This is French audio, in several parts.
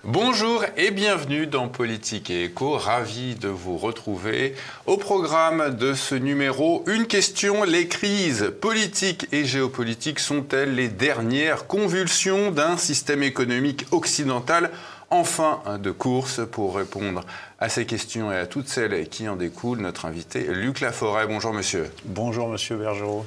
Bonjour et bienvenue dans Politique et Éco, ravi de vous retrouver. Au programme de ce numéro, une question, les crises politiques et géopolitiques sont-elles les dernières convulsions d'un système économique occidental en fin de course? Pour répondre à ces questions et à toutes celles qui en découlent, notre invité Luc Laforêt. Bonjour monsieur. Bonjour monsieur Bergerot.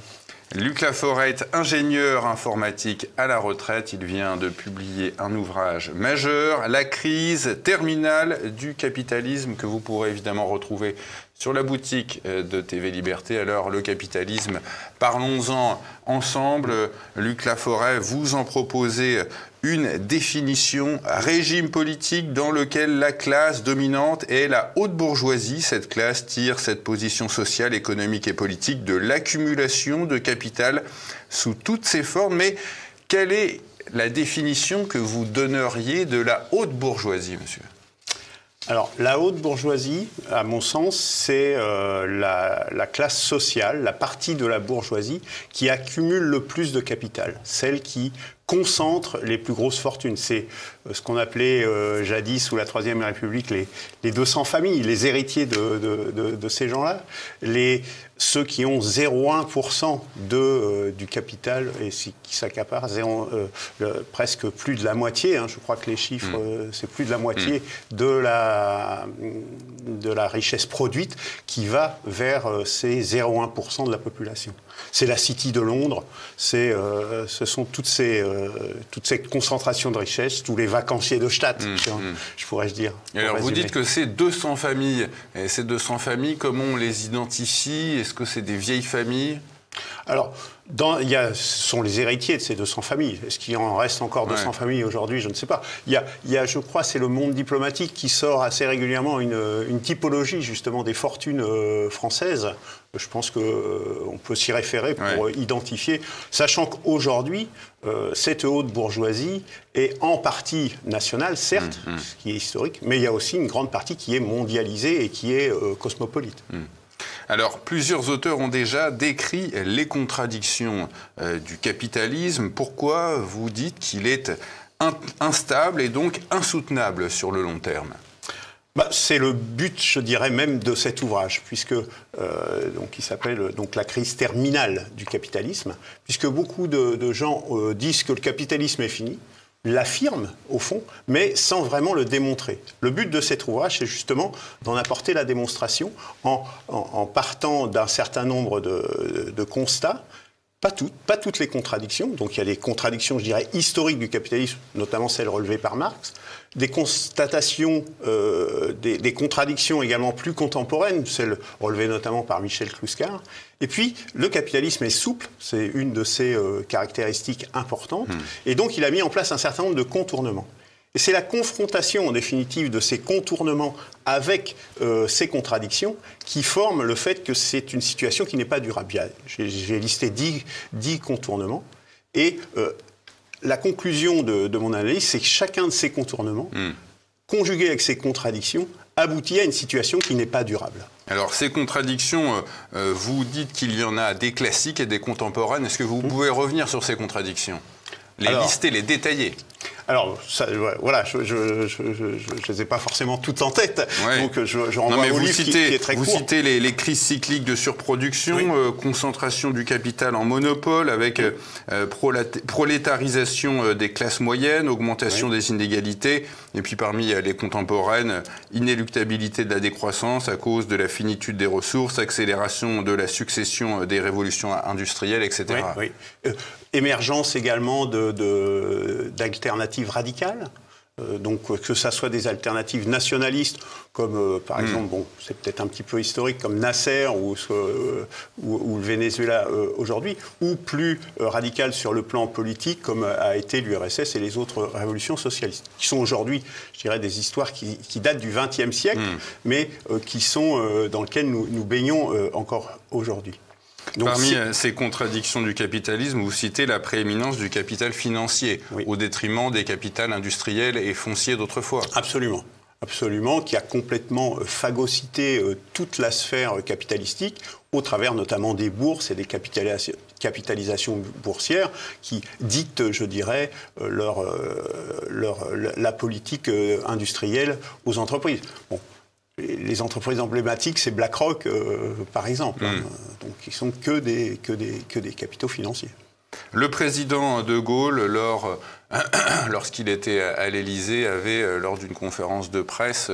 Luc Laforêt est ingénieur informatique à la retraite. Il vient de publier un ouvrage majeur, La crise terminale du capitalisme, que vous pourrez évidemment retrouver sur la boutique de TV Liberté. Alors, le capitalisme, parlons-en ensemble. Luc Laforêt, vous en proposez une définition: régime politique dans lequel la classe dominante est la haute bourgeoisie. Cette classe tire cette position sociale, économique et politique de l'accumulation de capital sous toutes ses formes. Mais quelle est la définition que vous donneriez de la haute bourgeoisie, monsieur ? Alors, la haute bourgeoisie, à mon sens, c'est la classe sociale, la partie de la bourgeoisie qui accumule le plus de capital, celle qui concentre les plus grosses fortunes. C'est ce qu'on appelait jadis, sous la Troisième République, les 200 familles, les héritiers de ces gens-là, ceux qui ont 0,1% du capital et qui s'accaparent presque plus de la moitié, je crois que les chiffres, c'est plus de la moitié de la richesse produite qui va vers ces 0,1% de la population. C'est la City de Londres, ce sont toutes ces concentrations de richesse, tous les vacanciers de Stade, je pourrais dire. Et alors vous dites que ces 200 familles, et ces 200 familles, comment on les identifie? Est-ce que c'est des vieilles familles? Alors, ce sont les héritiers de ces 200 familles. Est-ce qu'il en reste encore 200 familles aujourd'hui? Je ne sais pas. Il y a, je crois, c'est le Monde diplomatique qui sort assez régulièrement une typologie, justement, des fortunes françaises. Je pense qu'on peut s'y référer pour identifier, sachant qu'aujourd'hui, cette haute bourgeoisie est en partie nationale, certes, ce qui est historique, mais il y a aussi une grande partie qui est mondialisée et qui est cosmopolite. Alors, plusieurs auteurs ont déjà décrit les contradictions du capitalisme. Pourquoi vous dites qu'il est instable et donc insoutenable sur le long terme? C'est le but, je dirais, même de cet ouvrage, puisque il s'appelle La crise terminale du capitalisme, puisque beaucoup de gens disent que le capitalisme est fini, l'affirme au fond, mais sans vraiment le démontrer. Le but de cet ouvrage, c'est justement d'en apporter la démonstration en partant d'un certain nombre de constats, pas toutes les contradictions, donc il y a les contradictions, je dirais, historiques du capitalisme, notamment celles relevées par Marx, des constatations, des contradictions également plus contemporaines, celles relevées notamment par Michel Clouscar. Et puis, le capitalisme est souple, c'est une de ses caractéristiques importantes, et donc il a mis en place un certain nombre de contournements. Et c'est la confrontation, en définitive, de ces contournements avec ces contradictions qui forme le fait que c'est une situation qui n'est pas durable. J'ai listé 10 contournements, et la conclusion de mon analyse, c'est que chacun de ces contournements, conjugué avec ces contradictions, aboutit à une situation qui n'est pas durable. Alors, ces contradictions, vous dites qu'il y en a des classiques et des contemporaines. Est-ce que vous pouvez revenir sur ces contradictions? Lister, les détailler? Alors, voilà, je ne les ai pas forcément toutes en tête, donc je renvoie au livre qui est très court. Vous citez les crises cycliques de surproduction, concentration du capital en monopole, avec prolétarisation des classes moyennes, augmentation des inégalités, et puis parmi les contemporaines, inéluctabilité de la décroissance à cause de la finitude des ressources, accélération de la succession des révolutions industrielles, etc. Émergence également d'alternatives radicales, donc que ça soit des alternatives nationalistes, comme par exemple, c'est peut-être un petit peu historique, comme Nasser ou le Venezuela aujourd'hui, ou plus radicales sur le plan politique, comme a été l'URSS et les autres révolutions socialistes, qui sont aujourd'hui, je dirais, des histoires qui datent du XXe siècle, mais qui sont dans lesquelles nous baignons encore aujourd'hui. Donc, parmi ces contradictions du capitalisme, vous citez la prééminence du capital financier au détriment des capitals industriels et fonciers d'autrefois. Absolument. Absolument, qui a complètement phagocyté toute la sphère capitalistique, au travers notamment des bourses et des capitalisation boursière qui dictent, je dirais, la politique industrielle aux entreprises. Bon, les entreprises emblématiques, c'est BlackRock, par exemple, donc qui sont que des capitaux financiers. Le président de Gaulle, lorsqu'il était à l'Élysée, avait, lors d'une conférence de presse,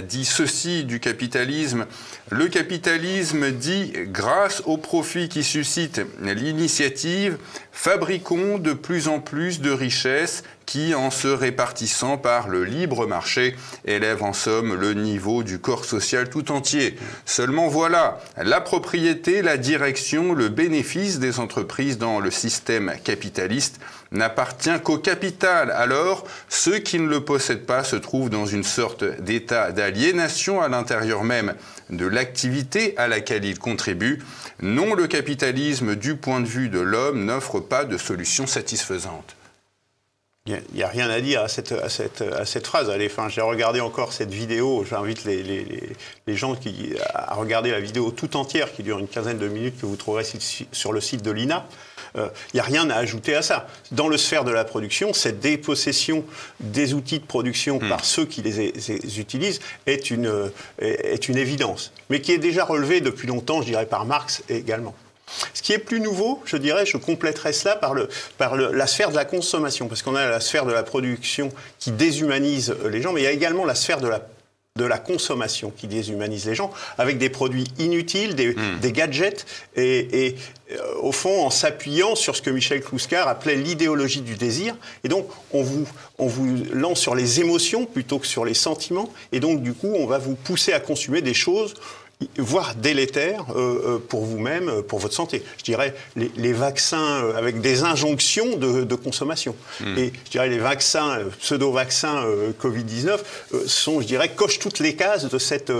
dit ceci du capitalisme. Le capitalisme dit, grâce au profit qui suscite l'initiative, fabriquons de plus en plus de richesses qui, en se répartissant par le libre marché, élèvent en somme le niveau du corps social tout entier. Seulement voilà, la propriété, la direction, le bénéfice des entreprises dans le système capitaliste n'appartient qu'au capital. Alors, ceux qui ne le possèdent pas se trouvent dans une sorte d'état d'aliénation à l'intérieur même de l'activité à laquelle ils contribuent. Non, le capitalisme, du point de vue de l'homme, n'offre pas de solution satisfaisante. Il n'y a rien à dire à cette phrase. Allez, j'ai regardé encore cette vidéo. J'invite les gens à regarder la vidéo tout entière qui dure une quinzaine de minutes que vous trouverez sur le site de l'INA. Il n'y a rien à ajouter à ça. Dans le sphère de la production, cette dépossession des outils de production par ceux qui les utilisent est une évidence, mais qui est déjà relevée depuis longtemps, je dirais, par Marx également. Ce qui est plus nouveau, je dirais, je compléterais cela par la sphère de la consommation, parce qu'on a la sphère de la production qui déshumanise les gens, mais il y a également la sphère de la consommation qui déshumanise les gens, avec des produits inutiles, des gadgets, et au fond, en s'appuyant sur ce que Michel Clouscar appelait l'idéologie du désir. Et donc, on vous lance sur les émotions plutôt que sur les sentiments, et donc, du coup, on va vous pousser à consommer des choses voire délétères pour vous-même, pour votre santé. Je dirais les vaccins avec des injonctions de consommation. Et je dirais les vaccins, pseudo-vaccins Covid-19 sont, je dirais, cochent toutes les cases de cette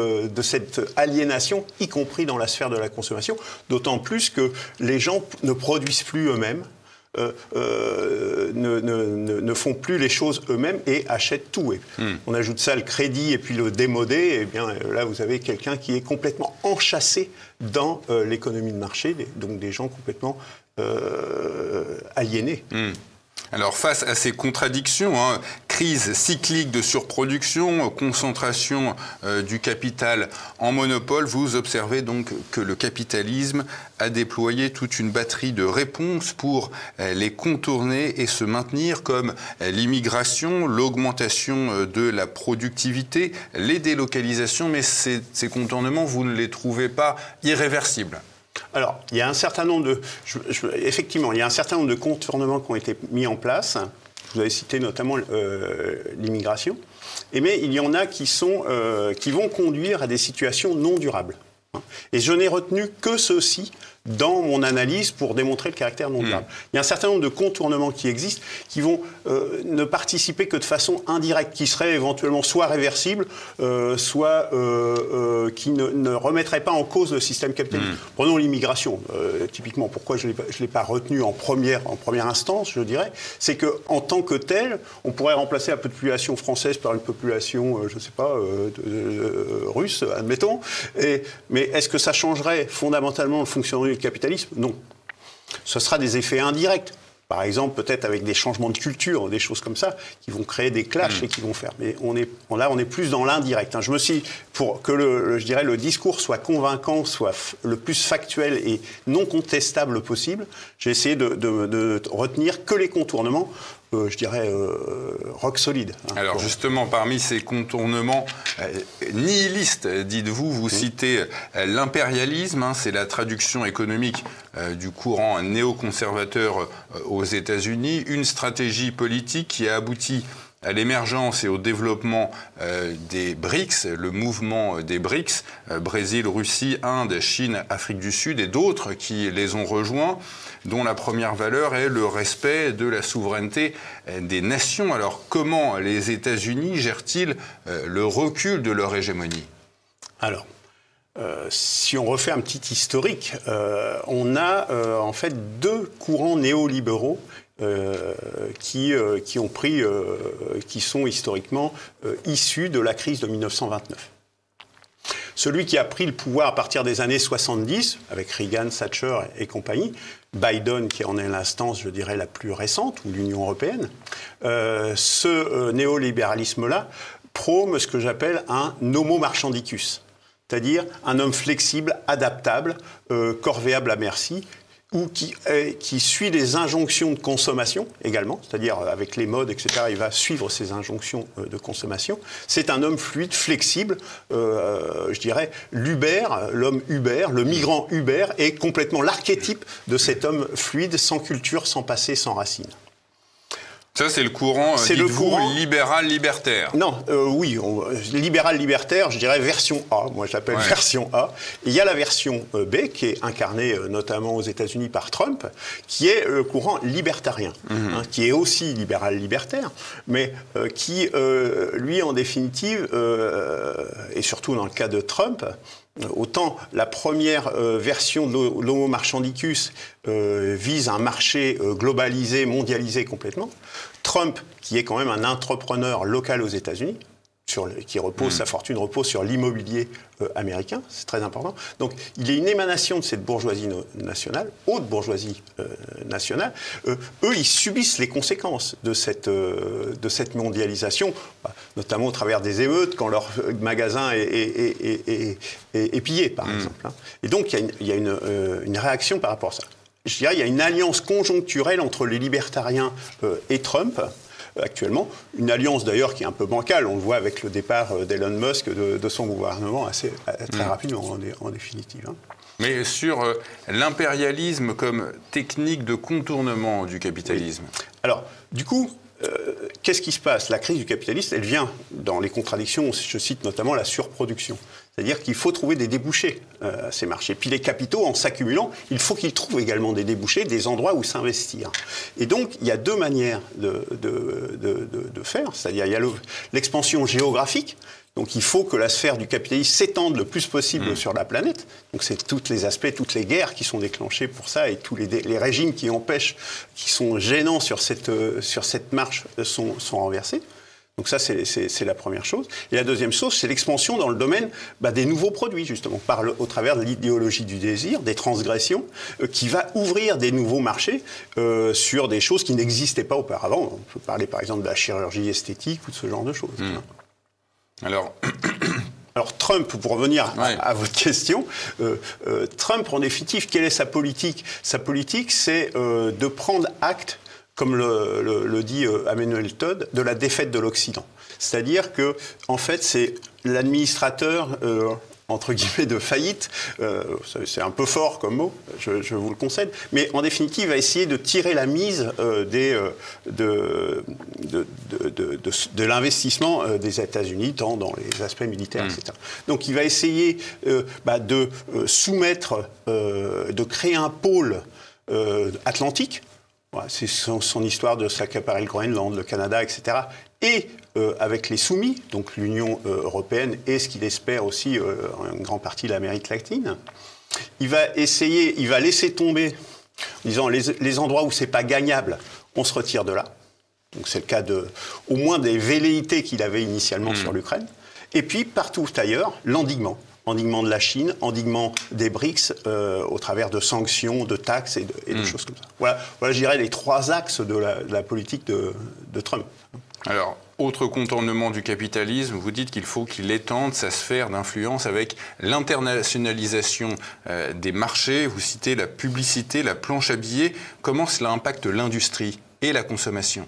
aliénation, y compris dans la sphère de la consommation, d'autant plus que les gens ne produisent plus eux-mêmes, ne font plus les choses eux-mêmes et achètent tout. Et on ajoute ça le crédit et puis le démodé, et bien là vous avez quelqu'un qui est complètement enchâssé dans l'économie de marché, donc des gens complètement aliénés. Alors face à ces contradictions, crise cyclique de surproduction, concentration du capital en monopole, vous observez donc que le capitalisme a déployé toute une batterie de réponses pour les contourner et se maintenir, comme l'immigration, l'augmentation de la productivité, les délocalisations, mais ces contournements, vous ne les trouvez pas irréversibles? Alors, il y a un certain nombre effectivement, il y a un certain nombre de contournements qui ont été mis en place. Vous avez cité notamment l'immigration. Mais il y en a qui vont conduire à des situations non durables. Et je n'ai retenu que ceux-ci dans mon analyse pour démontrer le caractère non durable. Il y a un certain nombre de contournements qui existent, qui vont ne participer que de façon indirecte, qui seraient éventuellement soit réversibles, soit qui ne remettraient pas en cause le système capitaliste. Prenons l'immigration, typiquement. Pourquoi je ne l'ai pas retenu en première instance, je dirais, c'est qu'en tant que tel, on pourrait remplacer la population française par une population, je ne sais pas, russe, admettons. Mais est-ce que ça changerait fondamentalement le fonctionnement du capitalisme? Non. Ce sera des effets indirects. Par exemple, peut-être avec des changements de culture, des choses comme ça, qui vont créer des clashs et qui vont faire. Mais on est plus dans l'indirect. Je me suis, pour que je dirais, le discours soit convaincant, soit le plus factuel et non contestable possible, j'ai essayé de retenir que les contournements, je dirais, rock solide. Alors justement, parmi ces contournements nihilistes, dites-vous, vous citez l'impérialisme, c'est la traduction économique du courant néoconservateur aux États-Unis, une stratégie politique qui a abouti à l'émergence et au développement des BRICS, le mouvement des BRICS, Brésil, Russie, Inde, Chine, Afrique du Sud et d'autres qui les ont rejoints, dont la première valeur est le respect de la souveraineté des nations. Alors comment les États-Unis gèrent-ils le recul de leur hégémonie? Alors, si on refait un petit historique, on a en fait deux courants néolibéraux qui sont historiquement issus de la crise de 1929. Celui qui a pris le pouvoir à partir des années 70, avec Reagan, Thatcher et compagnie, Biden, qui en est l'instance, je dirais, la plus récente, ou l'Union européenne, ce néolibéralisme-là prône ce que j'appelle un homo marchandicus, c'est-à-dire un homme flexible, adaptable, corvéable à merci, ou qui suit les injonctions de consommation également, c'est-à-dire avec les modes, etc., il va suivre ces injonctions de consommation. C'est un homme fluide, flexible, je dirais, l'homme Uber, le migrant Uber est complètement l'archétype de cet homme fluide, sans culture, sans passé, sans racines. Ça, c'est le courant, libéral-libertaire. Non, oui, libéral-libertaire, je dirais version A. Moi, je l'appelle version A. Et il y a la version B, qui est incarnée notamment aux États-Unis par Trump, qui est le courant libertarien, qui est aussi libéral-libertaire, mais qui, lui, en définitive, et surtout dans le cas de Trump, autant la première version de l'homo marchandicus vise un marché globalisé, mondialisé complètement. Trump, qui est quand même un entrepreneur local aux États-Unis, qui repose, sa fortune repose sur l'immobilier américain, c'est très important. Donc il est une émanation de cette bourgeoisie nationale, haute bourgeoisie nationale. Eux, ils subissent les conséquences de cette mondialisation, notamment au travers des émeutes, quand leur magasin est pillé, par exemple. Et donc il y a une réaction par rapport à ça. Je dirais qu'il y a une alliance conjoncturelle entre les libertariens et Trump, actuellement. Une alliance d'ailleurs qui est un peu bancale, on le voit avec le départ d'Elon Musk de son gouvernement très rapidement en définitive. Mais sur l'impérialisme comme technique de contournement du capitalisme. Oui. Alors, du coup, qu'est-ce qui se passe? La crise du capitalisme, elle vient dans les contradictions, je cite notamment la surproduction. C'est-à-dire qu'il faut trouver des débouchés à ces marchés. Puis les capitaux, en s'accumulant, il faut qu'ils trouvent également des débouchés, des endroits où s'investir. Et donc, il y a deux manières de faire. C'est-à-dire, il y a l'expansion géographique. Donc, il faut que la sphère du capitalisme s'étende le plus possible sur la planète. Donc, c'est tous les aspects, toutes les guerres qui sont déclenchées pour ça et tous les régimes qui empêchent, qui sont gênants sur cette marche sont renversés. Donc ça, c'est la première chose. Et la deuxième chose, c'est l'expansion dans le domaine des nouveaux produits, justement, au travers de l'idéologie du désir, des transgressions, qui va ouvrir des nouveaux marchés sur des choses qui n'existaient pas auparavant. On peut parler, par exemple, de la chirurgie esthétique ou de ce genre de choses. Alors, Trump, pour revenir à votre question, Trump, en définitive, quelle est sa politique? Sa politique, c'est de prendre acte, comme le dit Emmanuel Todd, de la défaite de l'Occident. C'est-à-dire que, en fait, c'est l'administrateur, entre guillemets, de faillite. C'est un peu fort comme mot, je vous le concède. Mais en définitive, il va essayer de tirer la mise de l'investissement des États-Unis, tant dans les aspects militaires, etc. Donc, il va essayer de soumettre, de créer un pôle atlantique. C'est son histoire de s'accaparer le Groenland, le Canada, etc. Et avec les soumis, donc l'Union européenne et ce qu'il espère aussi en grande partie l'Amérique latine, il va laisser tomber, en disant les endroits où c'est pas gagnable, on se retire de là. Donc c'est le cas au moins des velléités qu'il avait initialement sur l'Ukraine. Et puis partout ailleurs, l'endiguement. Endiguement de la Chine, endiguement des BRICS au travers de sanctions, de taxes et de choses comme ça. Voilà, je dirais, les trois axes de la politique de Trump. Alors, autre contournement du capitalisme, vous dites qu'il faut qu'il étende sa sphère d'influence avec l'internationalisation des marchés. Vous citez la publicité, la planche à billets. Comment cela impacte l'industrie et la consommation?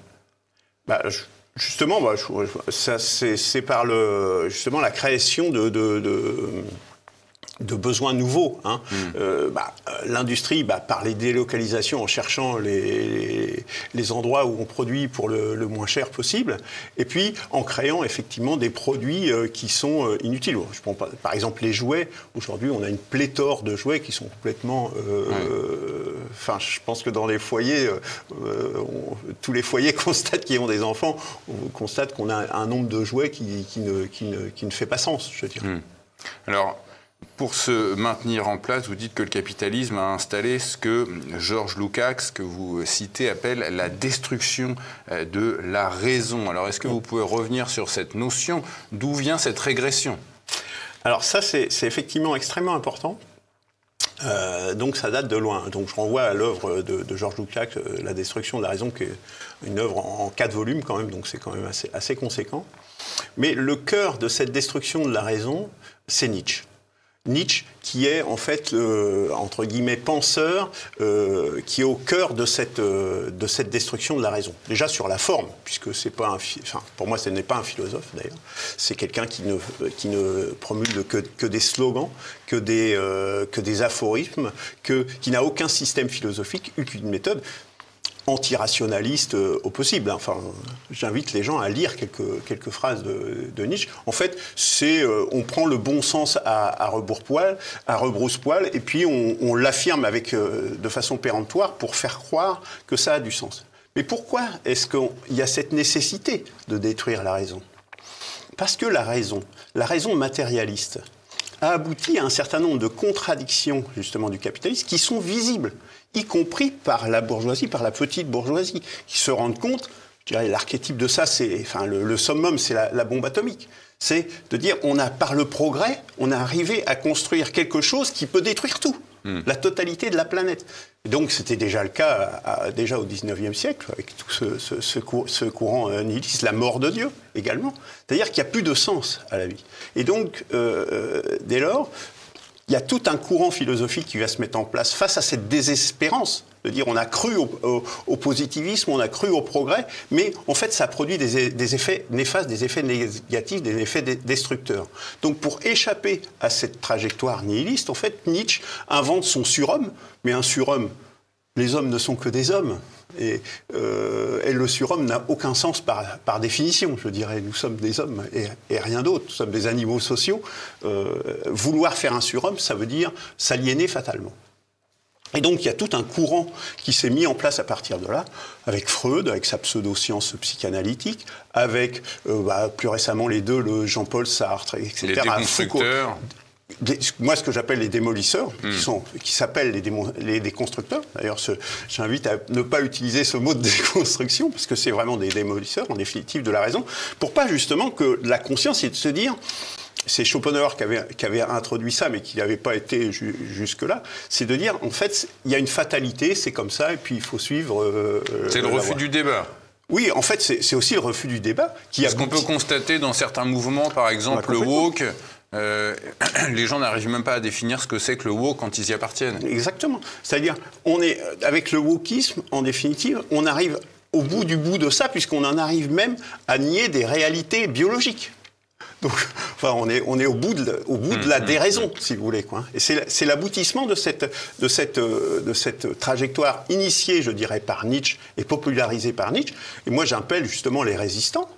Justement, c'est par justement la création de besoins nouveaux. L'industrie, par les délocalisations, en cherchant les endroits où on produit pour le moins cher possible, et puis en créant effectivement des produits qui sont inutiles. Je prends par exemple les jouets. Aujourd'hui, on a une pléthore de jouets qui sont complètement... je pense que dans les foyers, tous les foyers constatent qu'ils ont des enfants, on constate qu'on a un nombre de jouets qui ne fait pas sens, je veux dire. Alors, pour se maintenir en place, vous dites que le capitalisme a installé ce que George Lukács, que vous citez, appelle la destruction de la raison. Alors, est-ce que vous pouvez revenir sur cette notion? D'où vient cette régression? Alors ça, c'est effectivement extrêmement important. Donc ça date de loin. Donc je renvoie à l'œuvre de Georges Lukács, La destruction de la raison, qui est une œuvre en 4 volumes quand même, donc c'est quand même assez conséquent. Mais le cœur de cette destruction de la raison, c'est Nietzsche. Nietzsche, qui est en fait, entre guillemets, penseur, qui est au cœur de cette destruction de la raison. Déjà sur la forme, puisque c'est pas pour moi, ce n'est pas un philosophe d'ailleurs. C'est quelqu'un qui ne promulgue que des slogans, que des aphorismes, qui n'a aucun système philosophique, aucune méthode. Anti-rationaliste au possible. Enfin, j'invite les gens à lire quelques phrases de Nietzsche. En fait, on prend le bon sens à rebrousse-poil, et puis on l'affirme de façon péremptoire pour faire croire que ça a du sens. Mais pourquoi est-ce qu'il y a cette nécessité de détruire la raison ? Parce que la raison matérialiste, a abouti à un certain nombre de contradictions, justement, du capitalisme qui sont visibles, y compris par la bourgeoisie, par la petite bourgeoisie, qui se rendent compte, je dirais, l'archétype de ça, le summum, c'est la bombe atomique. C'est de dire, par le progrès, on a arrivé à construire quelque chose qui peut détruire tout, la totalité de la planète. Et donc, c'était déjà le cas déjà au XIXe siècle, avec tout ce courant nihiliste, la mort de Dieu également. C'est-à-dire qu'il n'y a plus de sens à la vie. Et donc, dès lors, il y a tout un courant philosophique qui va se mettre en place face à cette désespérance. De dire, on a cru au positivisme, on a cru au progrès, mais en fait, ça produit des effets néfastes, des effets négatifs, des effets destructeurs. Donc, pour échapper à cette trajectoire nihiliste, en fait, Nietzsche invente son surhomme, mais un surhomme, les hommes ne sont que des hommes. Et le surhomme n'a aucun sens par définition, je dirais. Nous sommes des hommes et rien d'autre. Nous sommes des animaux sociaux. Vouloir faire un surhomme, ça veut dire s'aliéner fatalement. Et donc, il y a tout un courant qui s'est mis en place à partir de là, avec Freud, avec sa pseudo-science psychanalytique, avec, plus récemment, les deux, le Jean-Paul Sartre, etc. Les déconstructeurs. Moi, ce que j'appelle les démolisseurs, qui s'appellent les déconstructeurs. D'ailleurs, j'invite à ne pas utiliser ce mot de déconstruction, parce que c'est vraiment des démolisseurs, en définitive, de la raison, pour pas justement que la conscience, c'est de se dire... C'est Schopenhauer qui avait introduit ça, mais qui n'avait pas été jusque-là. C'est de dire, en fait, il y a une fatalité, c'est comme ça, et puis il faut suivre... c'est le refus du débat. Oui, en fait, c'est aussi le refus du débat. Parce qu'on peut constater dans certains mouvements, par exemple le woke, les gens n'arrivent même pas à définir ce que c'est que le woke quand ils y appartiennent. Exactement. C'est-à-dire, avec le wokisme, en définitive, on arrive au bout de ça, puisqu'on en arrive même à nier des réalités biologiques. Donc, enfin, on est au bout de la déraison, si vous voulez, quoi. Et c'est l'aboutissement de cette trajectoire initiée, je dirais, par Nietzsche et popularisée par Nietzsche. Et moi, j'appelle justement les résistants.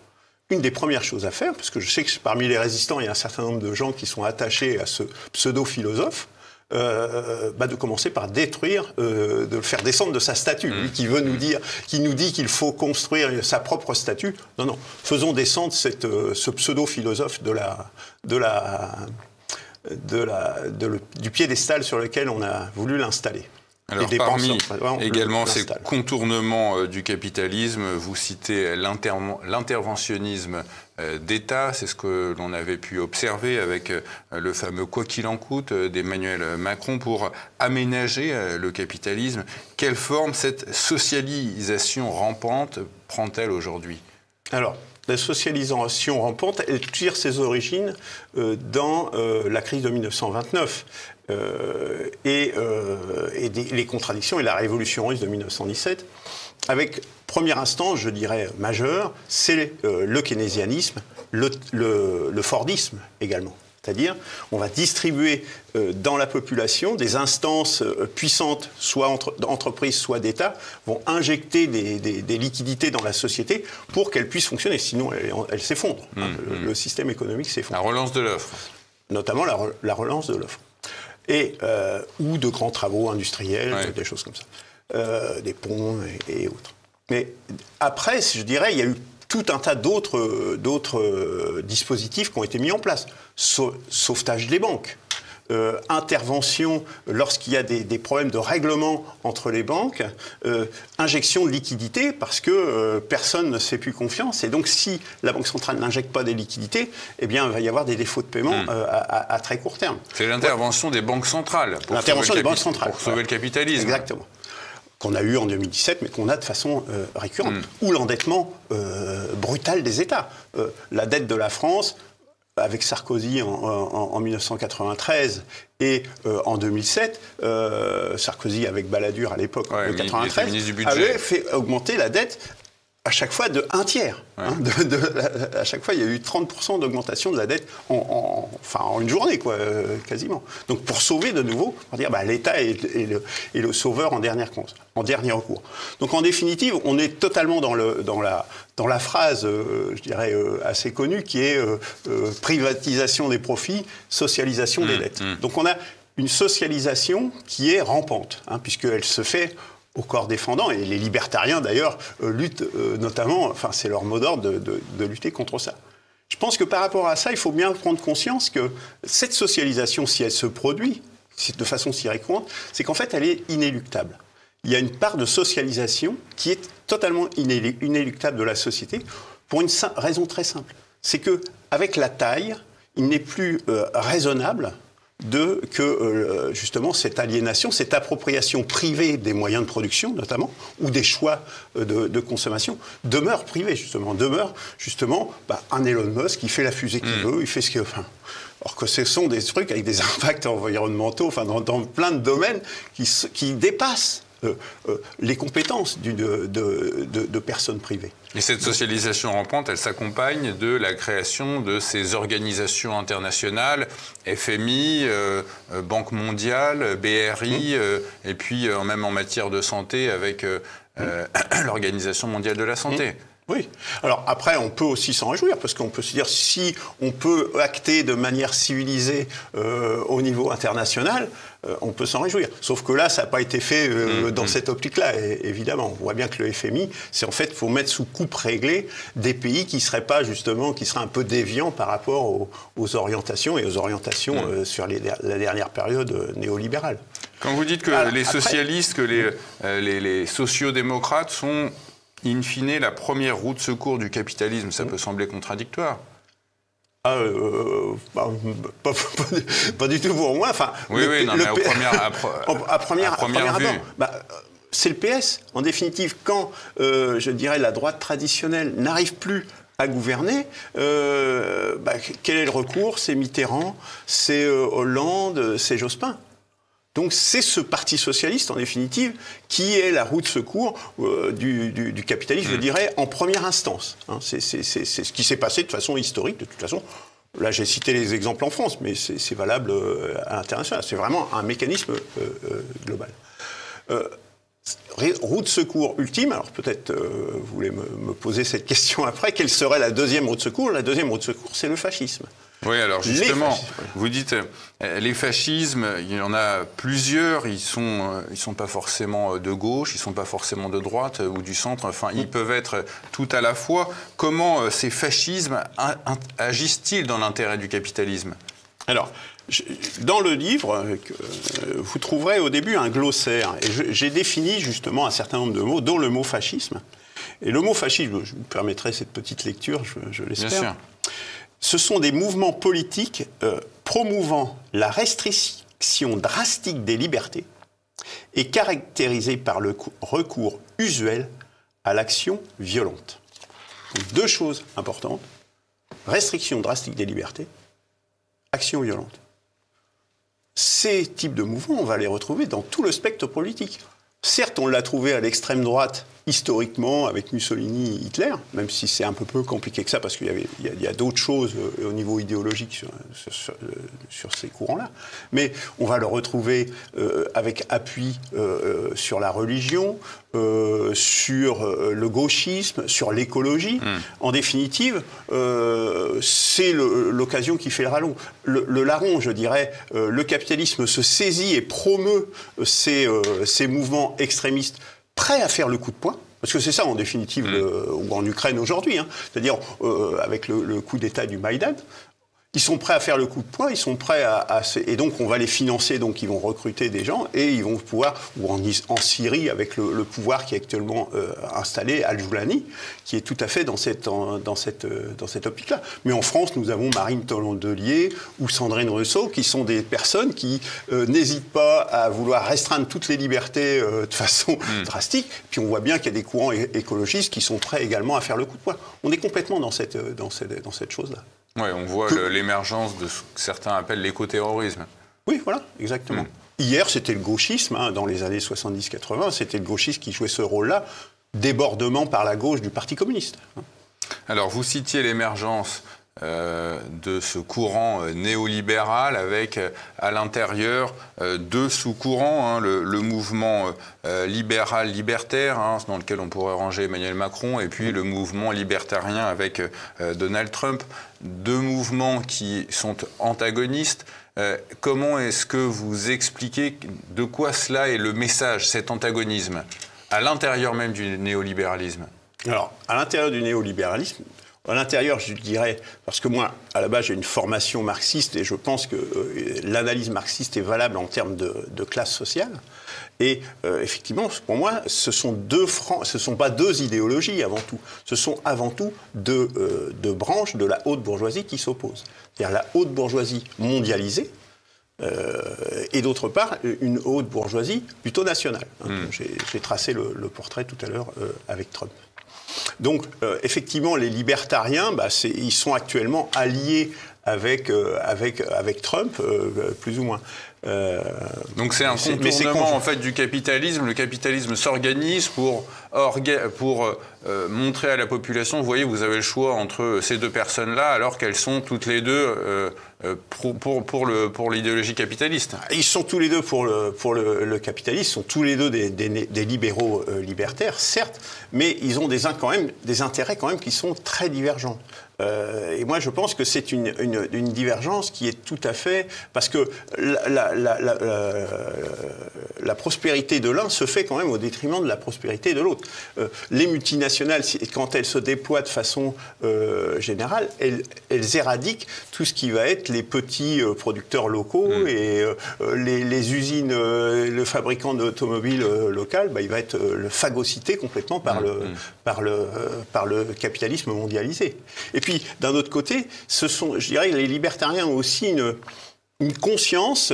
Une des premières choses à faire, parce que je sais que parmi les résistants, il y a un certain nombre de gens qui sont attachés à ce pseudo-philosophe, de commencer par détruire, de le faire descendre de sa statue. Lui qui nous dit qu'il faut construire sa propre statue. Non, faisons descendre ce pseudo-philosophe du piédestal sur lequel on a voulu l'installer. Alors, parmi également ces contournements du capitalisme, vous citez l'interventionnisme d'État. C'est ce que l'on avait pu observer avec le fameux « quoi qu'il en coûte » d'Emmanuel Macron pour aménager le capitalisme. Quelle forme cette socialisation rampante prend-elle aujourd'hui ? Alors, la socialisation rampante, elle tire ses origines dans la crise de 1929. Et les contradictions et la révolution russe de 1917, avec, premier instant, je dirais, majeur, c'est le keynésianisme, le fordisme également. C'est-à-dire, on va distribuer dans la population des instances puissantes, soit d'entreprises, soit d'État, vont injecter des liquidités dans la société pour qu'elle puisse fonctionner. Sinon, elle s'effondre. Le système économique s'effondre. La relance de l'offre. Notamment la relance de l'offre. Ou de grands travaux industriels, des choses comme ça. Des ponts et autres. Mais après, je dirais, il y a eu tout un tas d'autres dispositifs qui ont été mis en place. Sauvetage des banques, intervention lorsqu'il y a des problèmes de règlement entre les banques, injection de liquidités parce que personne ne se fait plus confiance. Et donc, si la Banque centrale n'injecte pas des liquidités, eh bien, il va y avoir des défauts de paiement à très court terme. C'est l'intervention des banques centrales pour sauver le capitalisme. Exactement. Qu'on a eu en 2017, mais qu'on a de façon récurrente. Ou l'endettement brutal des États. La dette de la France, avec Sarkozy en 1993 et en 2007, Sarkozy avec Balladur à l'époque, en 1993, avait fait augmenter la dette à chaque fois de 1/3. À chaque fois, il y a eu 30% d'augmentation de la dette en une journée, quasiment. Donc, pour sauver de nouveau, on va dire, l'État est le sauveur en dernier recours. Donc, en définitive, on est totalement dans la phrase, je dirais, assez connue, qui est privatisation des profits, socialisation des dettes. Donc, on a une socialisation qui est rampante, puisqu'elle se fait au corps défendant, et les libertariens d'ailleurs luttent notamment, c'est leur mot d'ordre de lutter contre ça. Je pense que par rapport à ça, il faut bien prendre conscience que cette socialisation, si elle se produit de façon si récurrente, c'est qu'en fait elle est inéluctable. Il y a une part de socialisation qui est totalement inéluctable de la société pour une raison très simple. C'est qu'avec la taille, il n'est plus raisonnable que justement cette aliénation, cette appropriation privée des moyens de production notamment, ou des choix de consommation, demeure privée demeure un Elon Musk qui fait la fusée qu'il veut, il fait ce qu'il veut. Alors que ce sont des trucs avec des impacts environnementaux, dans plein de domaines qui dépassent les compétences de personnes privées. Et cette socialisation rampante, elle s'accompagne de la création de ces organisations internationales, FMI, Banque mondiale, BRI, et puis même en matière de santé avec l'Organisation mondiale de la santé. Oui. Alors après, on peut aussi s'en réjouir, parce qu'on peut se dire, si on peut acter de manière civilisée au niveau international, on peut s'en réjouir. Sauf que là, ça n'a pas été fait dans cette optique-là, évidemment. On voit bien que le FMI, c'est en fait, il faut mettre sous coupe réglée des pays qui seraient pas, justement, qui seraient un peu déviants par rapport aux orientations sur la dernière période néolibérale. Quand vous dites que les socialistes, que les sociodémocrates sont in fine, la première roue de secours du capitalisme, ça peut sembler contradictoire. Pas du tout pour moi. À première vue. C'est le PS. En définitive, quand, je dirais, la droite traditionnelle n'arrive plus à gouverner, quel est le recours? C'est Mitterrand, c'est Hollande, c'est Jospin. Donc c'est ce parti socialiste, en définitive, qui est la roue de secours du capitalisme, je dirais, en première instance. C'est ce qui s'est passé de façon historique, de toute façon. Là, j'ai cité les exemples en France, mais c'est valable à l'international. C'est vraiment un mécanisme global. Roue de secours ultime, alors peut-être vous voulez me poser cette question après, quelle serait la deuxième roue de secours? La deuxième roue de secours, c'est le fascisme. Oui, alors justement, vous dites les fascismes, il y en a plusieurs, ils sont pas forcément de gauche, ils sont pas forcément de droite ou du centre, ils peuvent être tout à la fois. Comment ces fascismes agissent-ils dans l'intérêt du capitalisme? Alors, dans le livre, vous trouverez au début un glossaire, et j'ai défini justement un certain nombre de mots, dont le mot fascisme. Et le mot fascisme, je vous permettrai cette petite lecture, je l'espère. Bien sûr. Ce sont des mouvements politiques promouvant la restriction drastique des libertés et caractérisés par le recours usuel à l'action violente. Donc, deux choses importantes. Restriction drastique des libertés, action violente. Ces types de mouvements, on va les retrouver dans tout le spectre politique. Certes, on l'a trouvé à l'extrême droite, historiquement, avec Mussolini, Hitler, même si c'est un peu compliqué que ça, parce qu'il y a d'autres choses au niveau idéologique sur ces courants-là. Mais on va le retrouver avec appui sur la religion, sur le gauchisme, sur l'écologie. En définitive, c'est l'occasion qui fait le larron, je dirais. Le capitalisme se saisit et promeut ces mouvements extrémistes prêts à faire le coup de poing, parce que c'est ça en définitive, ou en Ukraine aujourd'hui, c'est-à-dire avec le coup d'État du Maïdan, Ils sont prêts à faire le coup de poing, ils sont prêts et donc on va les financer, donc ils vont recruter des gens et ils vont pouvoir, ou en Syrie avec le pouvoir qui est actuellement installé, Al-Joulani, qui est tout à fait dans cette optique-là. Mais en France, nous avons Marine Tondelier ou Sandrine Rousseau, qui sont des personnes qui n'hésitent pas à vouloir restreindre toutes les libertés de façon drastique. Puis on voit bien qu'il y a des courants écologistes qui sont prêts également à faire le coup de poing. On est complètement dans cette chose-là. Oui, on voit l'émergence de ce que certains appellent l'écoterrorisme. Oui, voilà, exactement. Hier, c'était le gauchisme, dans les années 70-80, c'était le gauchisme qui jouait ce rôle-là, débordement par la gauche du Parti communiste. Alors, vous citiez l'émergence de ce courant néolibéral avec à l'intérieur deux sous-courants, le mouvement libéral-libertaire, dans lequel on pourrait ranger Emmanuel Macron, et puis le mouvement libertarien avec Donald Trump. Deux mouvements qui sont antagonistes. Comment est-ce que vous expliquez de quoi cela est le message, cet antagonisme, à l'intérieur même du néolibéralisme? Alors, à l'intérieur du néolibéralisme, à l'intérieur, je dirais, parce que moi, à la base, j'ai une formation marxiste et je pense que l'analyse marxiste est valable en termes de classe sociale. Et effectivement, pour moi, ce sont pas deux idéologies avant tout. Ce sont avant tout deux branches de la haute bourgeoisie qui s'opposent. C'est-à-dire la haute bourgeoisie mondialisée, et d'autre part, une haute bourgeoisie plutôt nationale. J'ai tracé le portrait tout à l'heure avec Trump. Donc, effectivement, les libertariens, ils sont actuellement alliés avec Trump, plus ou moins. Donc c'est un contournement en fait du capitalisme. Le capitalisme s'organise pour montrer à la population, vous voyez, vous avez le choix entre ces deux personnes-là, alors qu'elles sont toutes les deux pour l'idéologie capitaliste. Ils sont tous les deux pour le capitalisme, ils sont tous les deux des libéraux libertaires, certes, mais ils ont des intérêts quand même qui sont très divergents. Et moi, je pense que c'est une divergence qui est tout à fait... Parce que la prospérité de l'un se fait quand même au détriment de la prospérité de l'autre. Les multinationales, quand elles se déploient de façon générale, elles éradiquent tout ce qui va être les petits producteurs locaux et les usines, le fabricant d'automobiles local, il va être phagocyté complètement par le capitalisme mondialisé. Et puis, d'un autre côté, je dirais, les libertariens ont aussi une conscience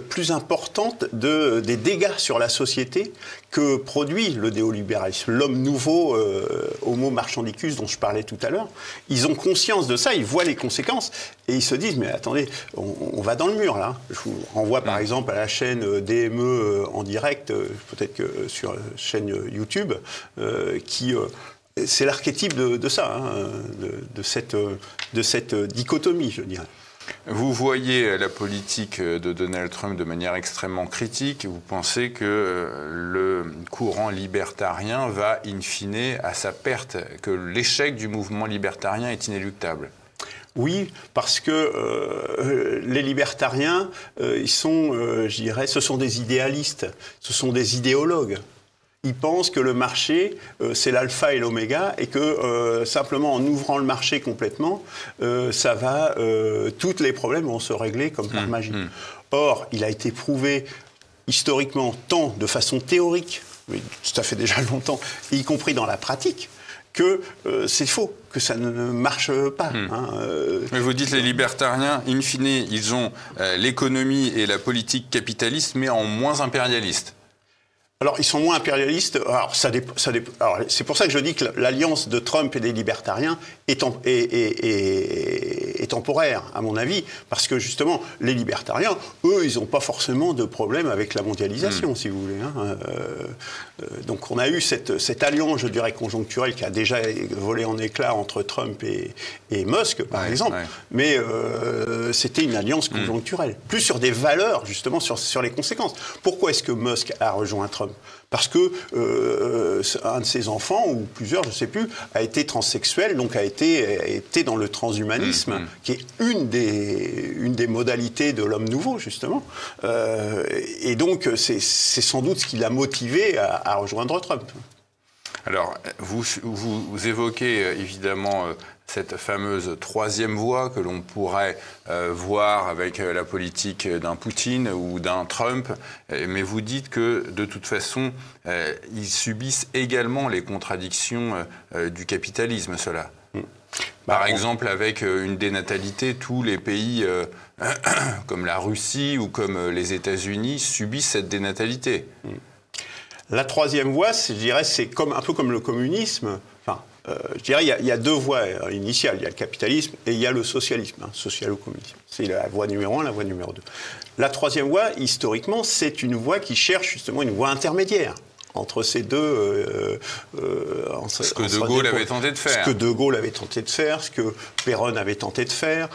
plus importante des dégâts sur la société que produit le néolibéralisme. L'homme nouveau, Homo marchandicus, dont je parlais tout à l'heure, ils ont conscience de ça, ils voient les conséquences et ils se disent, mais attendez, on va dans le mur là. Je vous renvoie par exemple à la chaîne DME en direct, peut-être que sur la chaîne YouTube, qui... c'est l'archétype de ça, de cette dichotomie, je dirais. Vous voyez la politique de Donald Trump de manière extrêmement critique. Vous pensez que le courant libertarien va, in fine, à sa perte, que l'échec du mouvement libertarien est inéluctable? Oui, parce que les libertariens, ils sont, je dirais, ce sont des idéalistes, ce sont des idéologues. Ils pensent que le marché, c'est l'alpha et l'oméga, et que simplement en ouvrant le marché complètement, tous les problèmes vont se régler comme par magie. Or, il a été prouvé historiquement, tant de façon théorique, mais ça fait déjà longtemps, y compris dans la pratique, que c'est faux, que ça ne marche pas. Mais vous dites les libertariens, in fine, ils ont l'économie et la politique capitaliste, mais en moins impérialiste. Alors, ils sont moins impérialistes. Alors, c'est pour ça que je dis que l'alliance de Trump et des libertariens est temporaire, à mon avis, parce que justement, les libertariens, eux, ils n'ont pas forcément de problème avec la mondialisation, si vous voulez. Donc, on a eu cette alliance, je dirais, conjoncturelle qui a déjà volé en éclats entre Trump et Musk, par exemple, mais c'était une alliance conjoncturelle, plus sur des valeurs, justement, sur les conséquences. Pourquoi est-ce que Musk a rejoint Trump ? Parce que un de ses enfants, ou plusieurs, je ne sais plus, a été transsexuel, donc a été dans le transhumanisme, qui est une des modalités de l'homme nouveau, justement. Et donc, c'est sans doute ce qui l'a motivé à rejoindre Trump. Alors, vous évoquez évidemment cette fameuse troisième voie que l'on pourrait voir avec la politique d'un Poutine ou d'un Trump, mais vous dites que de toute façon, ils subissent également les contradictions du capitalisme, cela. Par exemple, avec une dénatalité, tous les pays comme la Russie ou comme les États-Unis subissent cette dénatalité. La troisième voie, je dirais, c'est un peu comme le communisme. Enfin, je dirais, il y a deux voies initiales. Il y a le capitalisme et il y a le socialisme, socialo-communisme. C'est la voie numéro 1, la voie numéro 2. La troisième voie, historiquement, c'est une voie qui cherche justement une voie intermédiaire entre ces deux... ce que De Gaulle avait tenté de faire. Ce que De Gaulle avait tenté de faire, ce que Péronne avait tenté de faire,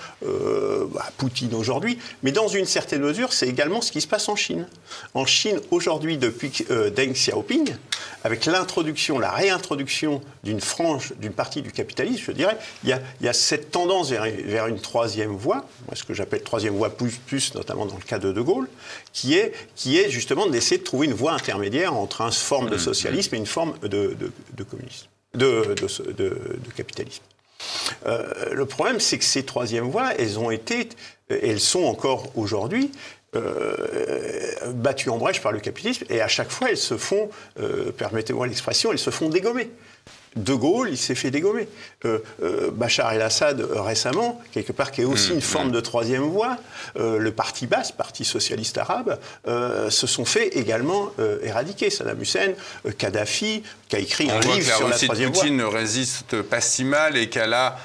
Poutine aujourd'hui. Mais dans une certaine mesure, c'est également ce qui se passe en Chine. En Chine, aujourd'hui, depuis Deng Xiaoping, avec l'introduction, la réintroduction d'une partie du capitalisme, je dirais, il y a cette tendance vers une troisième voie, ce que j'appelle troisième voie plus, notamment dans le cas de De Gaulle, qui est justement d'essayer de trouver une voie intermédiaire entre une forme de socialisme et une forme de communisme, de capitalisme. Le problème, c'est que ces troisièmes voies, elles sont encore aujourd'hui battues en brèche par le capitalisme, et à chaque fois, elles se font, permettez-moi l'expression, elles se font dégommer. De Gaulle, il s'est fait dégommer. Bachar el-Assad, récemment, quelque part, qui est aussi une forme de troisième voie, le parti Baas, Parti socialiste arabe, se sont fait également éradiquer. Saddam Hussein, Kadhafi, qui a écrit un livre sur la troisième voie. Poutine ne résiste pas si mal et qu'elle a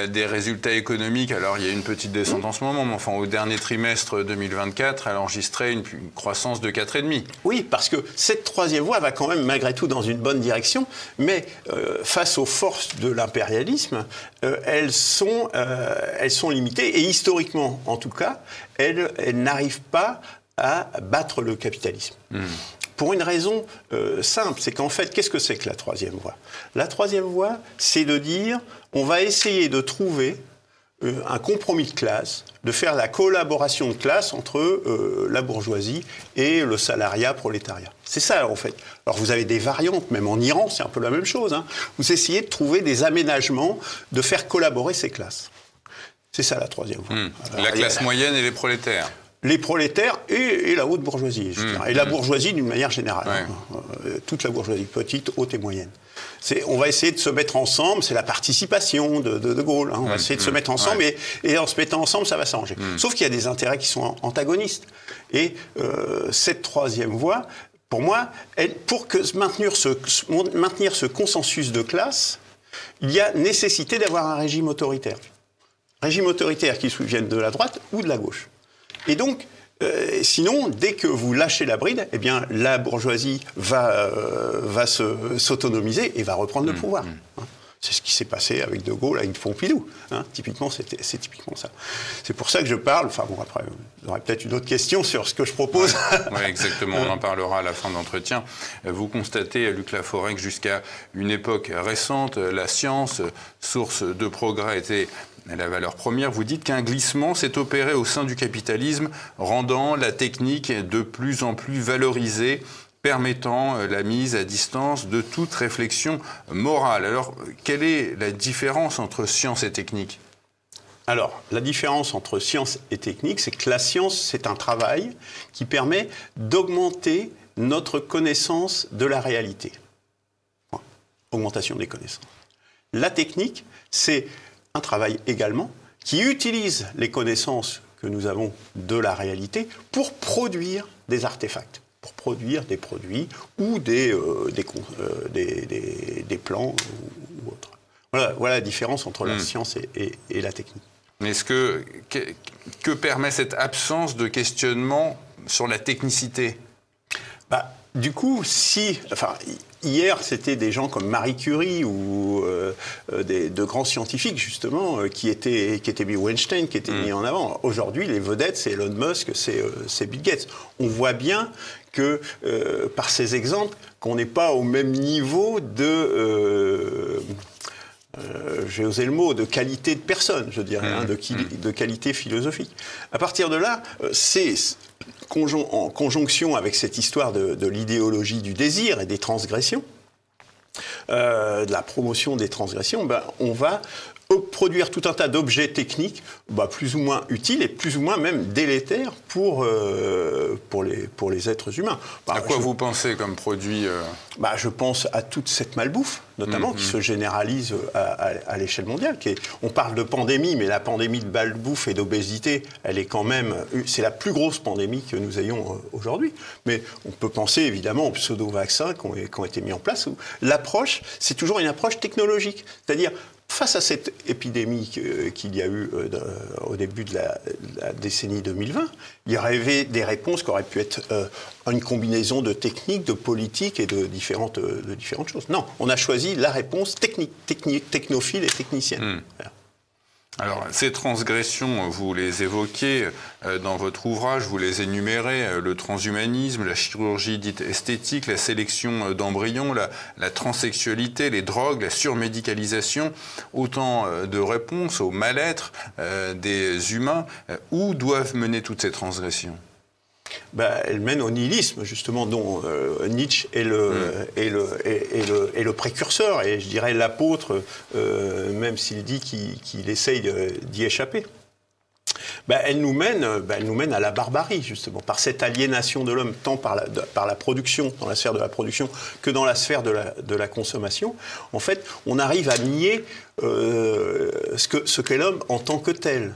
des résultats économiques. Alors, il y a une petite descente en ce moment, mais enfin, au dernier trimestre 2024, elle a enregistré une croissance de 4,5. Oui, parce que cette troisième voie va quand même, malgré tout, dans une bonne direction, mais face aux forces de l'impérialisme, elles sont limitées, et historiquement, en tout cas, elles n'arrivent pas à battre le capitalisme. Pour une raison simple, c'est qu'en fait, qu'est-ce que c'est que la troisième voie ? La troisième voie, c'est de dire, on va essayer de trouver un compromis de classe, de faire la collaboration de classe entre la bourgeoisie et le salariat prolétariat. C'est ça, en fait. Alors, vous avez des variantes, même en Iran, c'est un peu la même chose. Vous essayez de trouver des aménagements, de faire collaborer ces classes. C'est ça, la troisième voie. Alors, la classe moyenne et les prolétaires. Les prolétaires et la haute bourgeoisie, je dirais. Et la bourgeoisie d'une manière générale. Toute la bourgeoisie, petite, haute et moyenne. On va essayer de se mettre ensemble, c'est la participation de Gaulle. On va essayer de se mettre ensemble et en se mettant ensemble, ça va s'arranger. Sauf qu'il y a des intérêts qui sont antagonistes. Et cette troisième voie, pour moi, pour maintenir ce consensus de classe, il y a nécessité d'avoir un régime autoritaire. Régime autoritaire qui vienne de la droite ou de la gauche. Et donc, sinon, dès que vous lâchez la bride, eh bien, la bourgeoisie va s'autonomiser et va reprendre le pouvoir. C'est ce qui s'est passé avec De Gaulle, avec Pompidou. Typiquement, c'est typiquement ça. C'est pour ça que je parle. Enfin bon, après, vous aurez peut-être une autre question sur ce que je propose. Oui, exactement. On en parlera à la fin de l'entretien. Vous constatez, Luc Laforêt, que jusqu'à une époque récente, la science, source de progrès, était la valeur première. Vous dites qu'un glissement s'est opéré au sein du capitalisme, rendant la technique de plus en plus valorisée, permettant la mise à distance de toute réflexion morale. Alors, quelle est la différence entre science et technique ? Alors, la différence entre science et technique, c'est que la science, c'est un travail qui permet d'augmenter notre connaissance de la réalité. Augmentation des connaissances. La technique, c'est un travail également qui utilise les connaissances que nous avons de la réalité pour produire des artefacts, pour produire des produits ou des plans ou autres. Voilà la différence entre la science et la technique. Mais que permet cette absence de questionnement sur la technicité ? Du coup, hier, c'était des gens comme Marie Curie ou de grands scientifiques, justement, qui étaient mis, ou Einstein, qui étaient mis en avant. Aujourd'hui, les vedettes, c'est Elon Musk, c'est Bill Gates. On voit bien que, par ces exemples, qu'on n'est pas au même niveau de... j'ai osé le mot, de qualité de personne, je dirais, de qualité philosophique. À partir de là, c'est en conjonction avec cette histoire de l'idéologie du désir et des transgressions, de la promotion des transgressions, on va produire tout un tas d'objets techniques plus ou moins utiles et plus ou moins même délétères pour les êtres humains. À quoi vous pensez comme produit Je pense à toute cette malbouffe, notamment, qui se généralise à l'échelle mondiale. On parle de pandémie, mais la pandémie de malbouffe et d'obésité, elle est quand même... C'est la plus grosse pandémie que nous ayons aujourd'hui. Mais on peut penser évidemment aux pseudo-vaccins qui ont été mis en place. L'approche, c'est toujours une approche technologique. C'est-à-dire, face à cette épidémie qu'il y a eu au début de la décennie 2020, il y aurait des réponses qui auraient pu être une combinaison de techniques, de politiques et de différentes choses. Non, on a choisi la réponse technophile et technicienne. Voilà. Alors, ces transgressions, vous les évoquez dans votre ouvrage, vous les énumérez, le transhumanisme, la chirurgie dite esthétique, la sélection d'embryons, la transsexualité, les drogues, la surmédicalisation, autant de réponses au mal-être des humains. Où doivent mener toutes ces transgressions ? Elle mène au nihilisme, justement, dont Nietzsche est le précurseur, et je dirais l'apôtre, même s'il dit qu'il essaye d'y échapper. Elle nous mène à la barbarie, justement, par cette aliénation de l'homme, tant par la production, dans la sphère de la production, que dans la sphère de la consommation. En fait, on arrive à nier ce qu'est l'homme en tant que tel.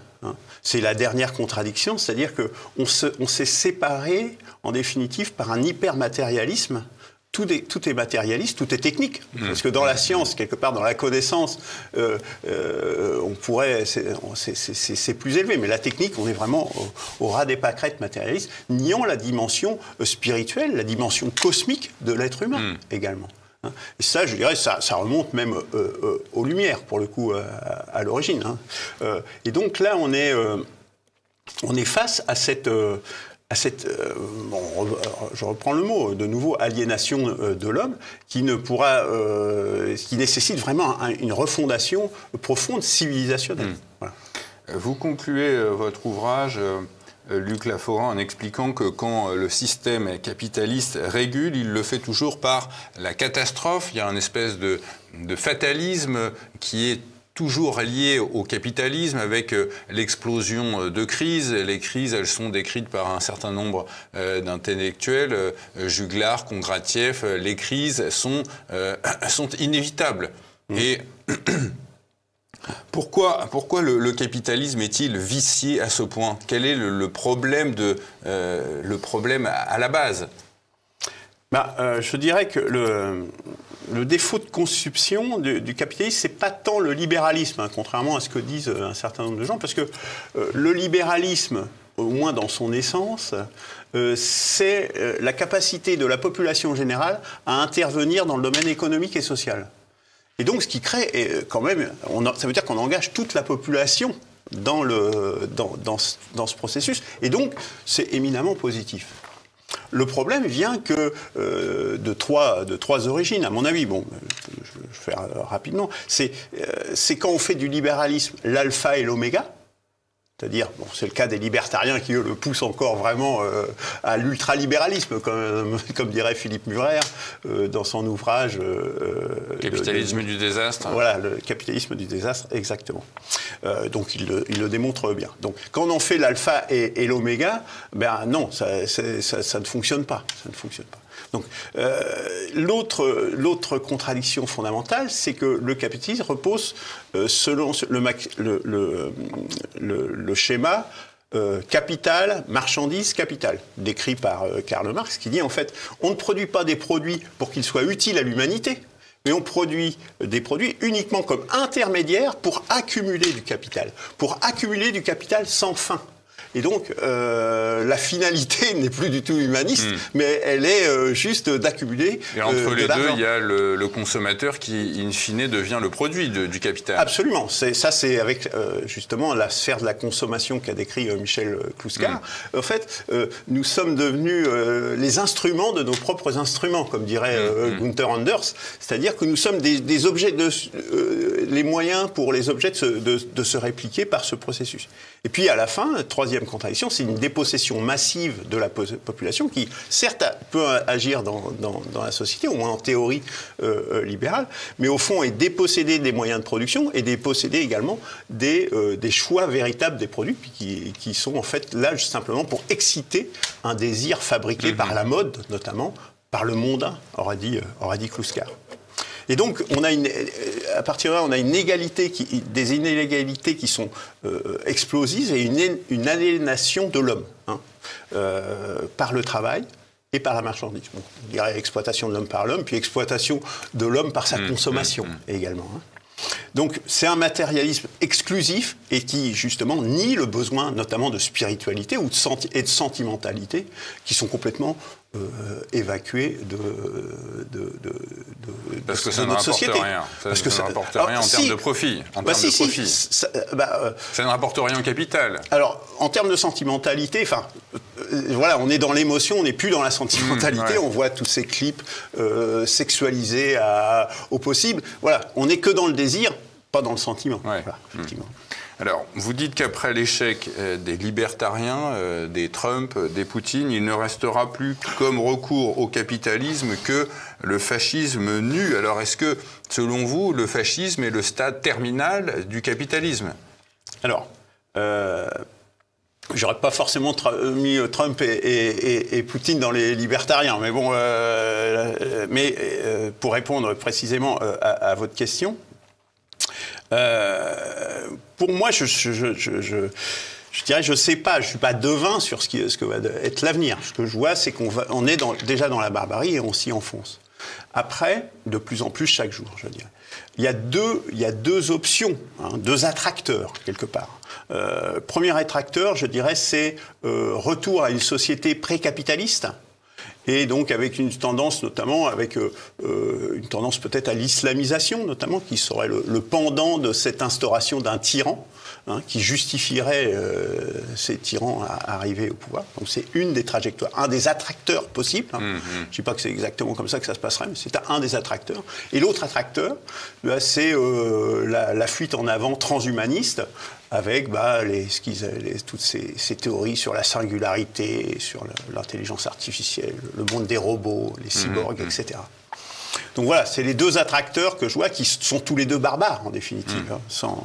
C'est la dernière contradiction, c'est-à-dire qu'on s'est séparé, en définitive, par un hypermatérialisme. Tout est matérialiste, tout est technique. Parce que dans la science, quelque part, dans la connaissance, on pourrait... C'est plus élevé. Mais la technique, on est vraiment au ras des pâquerettes matérialistes, niant la dimension spirituelle, la dimension cosmique de l'être humain également. Et ça, je dirais, ça remonte même aux Lumières, pour le coup, à l'origine. Et donc là, on est face à cette je reprends le mot, de nouveau, aliénation de l'homme, qui nécessite vraiment une refondation profonde, civilisationnelle. Voilà. Vous concluez votre ouvrage, Luc Laforent, en expliquant que quand le système capitaliste régule, il le fait toujours par la catastrophe. Il y a une espèce de fatalisme qui est toujours lié au capitalisme, avec l'explosion de crises. Les crises, elles sont décrites par un certain nombre d'intellectuels, Juglar, Kondratiev. Les crises sont inévitables. Et pourquoi le capitalisme est-il vicié à ce point ? Quel est le problème à la base ? Je dirais que le défaut de conception du capitalisme, c'est pas tant le libéralisme, contrairement à ce que disent un certain nombre de gens, parce que le libéralisme, au moins dans son essence, c'est la capacité de la population générale à intervenir dans le domaine économique et social. Et donc, ce qui crée, quand même, ça veut dire qu'on engage toute la population dans ce processus, et donc c'est éminemment positif. Le problème vient que de trois origines, à mon avis. Bon, je vais faire rapidement. C'est quand on fait du libéralisme l'alpha et l'oméga. C'est-à-dire, c'est le cas des libertariens qui, eux, le poussent encore vraiment à l'ultralibéralisme, comme dirait Philippe Murer dans son ouvrage... Capitalisme du désastre. Voilà, le capitalisme du désastre, exactement. Donc, il le démontre bien. Donc, quand on en fait l'alpha et l'oméga, non, ça ne fonctionne pas. Ça ne fonctionne pas. Donc, l'autre contradiction fondamentale, c'est que le capitalisme repose selon le schéma capital, marchandise, capital, décrit par Karl Marx, qui dit en fait, on ne produit pas des produits pour qu'ils soient utiles à l'humanité, mais on produit des produits uniquement comme intermédiaires pour accumuler du capital sans fin. Et donc, la finalité n'est plus du tout humaniste, mais elle est juste d'accumuler Et entre les deux, il y a le consommateur qui, in fine, devient le produit du capital. Absolument. Ça, c'est avec, justement, la sphère de la consommation qu'a décrit Michel Kluskar. En fait, nous sommes devenus les instruments de nos propres instruments, comme dirait Gunther Anders. C'est-à-dire que nous sommes des objets les moyens pour les objets de se répliquer par ce processus. Et puis à la fin, la troisième contradiction, c'est une dépossession massive de la population qui, certes, peut agir dans la société, au moins en théorie libérale, mais au fond est dépossédée des moyens de production et dépossédée également des choix véritables des produits qui sont en fait là simplement pour exciter un désir fabriqué par la mode, notamment par le mondain, aura dit Kluskar. Et donc, à partir de là, on a des inégalités qui sont explosives et une aliénation de l'homme par le travail et par la marchandise. Bon, on dirait exploitation de l'homme par l'homme, puis exploitation de l'homme par sa consommation également. Donc, c'est un matérialisme exclusif et qui, justement, nie le besoin, notamment de spiritualité et de sentimentalité, qui sont complètement évacués de parce que ça ne rapporte rien. Parce que ça ne rapporte rien en termes de profit. Ça ne rapporte rien au capital. Alors, en termes de sentimentalité, voilà, on est dans l'émotion, on n'est plus dans la sentimentalité. On voit tous ces clips sexualisés au possible. Voilà, on n'est que dans le désir, pas dans le sentiment. Voilà, effectivement. Alors, vous dites qu'après l'échec des libertariens, des Trump, des Poutine, il ne restera plus comme recours au capitalisme que le fascisme nu. Alors, est-ce que, selon vous, le fascisme est le stade terminal du capitalisme? Alors, j'aurais pas forcément mis Trump et Poutine dans les libertariens, mais bon, pour répondre précisément à votre question, pour moi, je dirais, je sais pas, je suis pas devin sur ce que va être l'avenir. Ce que je vois, c'est qu'on est déjà dans la barbarie et on s'y enfonce. Après, de plus en plus chaque jour, je dirais. Il y a deux options, deux attracteurs quelque part. Premier attracteur, je dirais, c'est retour à une société pré-capitaliste. Et donc avec une tendance notamment, une tendance peut-être à l'islamisation notamment, qui serait le pendant de cette instauration d'un tyran, qui justifierait ces tyrans à arriver au pouvoir. Donc c'est une des trajectoires, un des attracteurs possibles. Je ne dis pas que c'est exactement comme ça que ça se passerait, mais c'est un des attracteurs. Et l'autre attracteur, c'est la fuite en avant transhumaniste, avec toutes ces théories sur la singularité, sur l'intelligence artificielle, le monde des robots, les cyborgs, etc. Donc voilà, c'est les deux attracteurs que je vois qui sont tous les deux barbares, en définitive, sans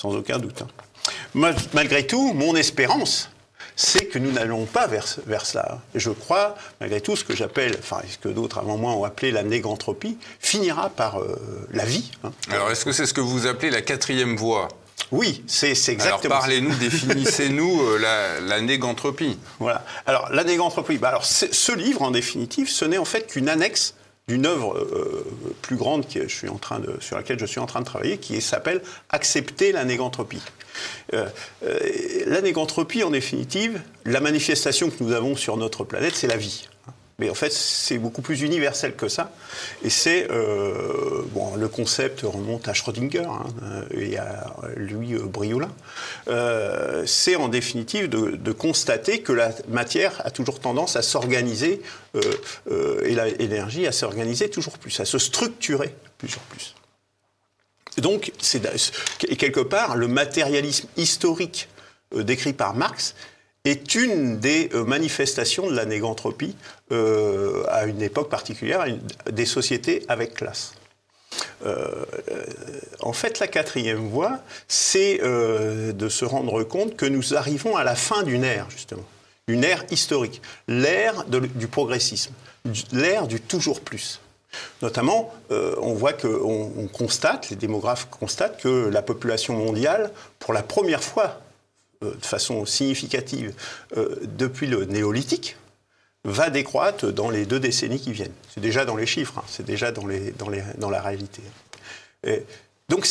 aucun doute. Moi, malgré tout, mon espérance, c'est que nous n'allons pas vers cela. Je crois, malgré tout, ce que j'appelle, ce que d'autres avant moi ont appelé la négantropie, finira par la vie. Alors, est-ce que c'est ce que vous appelez la quatrième voie ? Oui, c'est exactement. Alors, parlez-nous, définissez-nous la négantropie. Voilà. Alors, la négantropie, ce livre, en définitive, ce n'est en fait qu'une annexe d'une œuvre plus grande sur laquelle je suis en train de travailler, qui s'appelle « Accepter la négantropie ». La négantropie, en définitive, la manifestation que nous avons sur notre planète, c'est la vie. Mais en fait, c'est beaucoup plus universel que ça. Et c'est... le concept remonte à Schrödinger et à Louis Brioulin. C'est en définitive de constater que la matière a toujours tendance à s'organiser et l'énergie à s'organiser toujours plus, à se structurer toujours plus. Donc, quelque part, le matérialisme historique décrit par Marx est une des manifestations de la négantropie à une époque particulière, des sociétés avec classe. En fait, la quatrième voie, c'est de se rendre compte que nous arrivons à la fin d'une ère, justement, une ère historique, l'ère du progressisme, l'ère du toujours plus. Notamment, on voit on constate, les démographes constatent que la population mondiale, pour la première fois, de façon significative, depuis le néolithique, va décroître dans les 2 décennies qui viennent. C'est déjà dans les chiffres, c'est déjà dans la réalité. Donc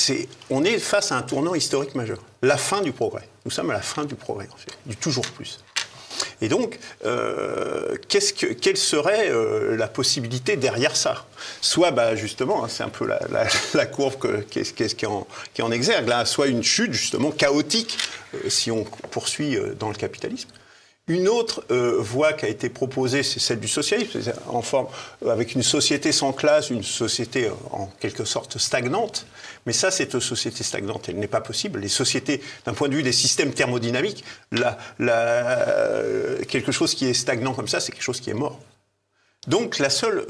on est face à un tournant historique majeur, la fin du progrès. Nous sommes à la fin du progrès, en fait, du toujours plus. Et donc, quelle serait la possibilité derrière ça ? Soit, justement, c'est un peu la courbe qui est en exergue, là, soit une chute, justement, chaotique, si on poursuit dans le capitalisme. Une autre voie qui a été proposée, c'est celle du socialisme, en forme, avec une société sans classe, une société en quelque sorte stagnante. Mais ça, cette société stagnante, elle n'est pas possible. Les sociétés, d'un point de vue des systèmes thermodynamiques, quelque chose qui est stagnant comme ça, c'est quelque chose qui est mort. Donc la seule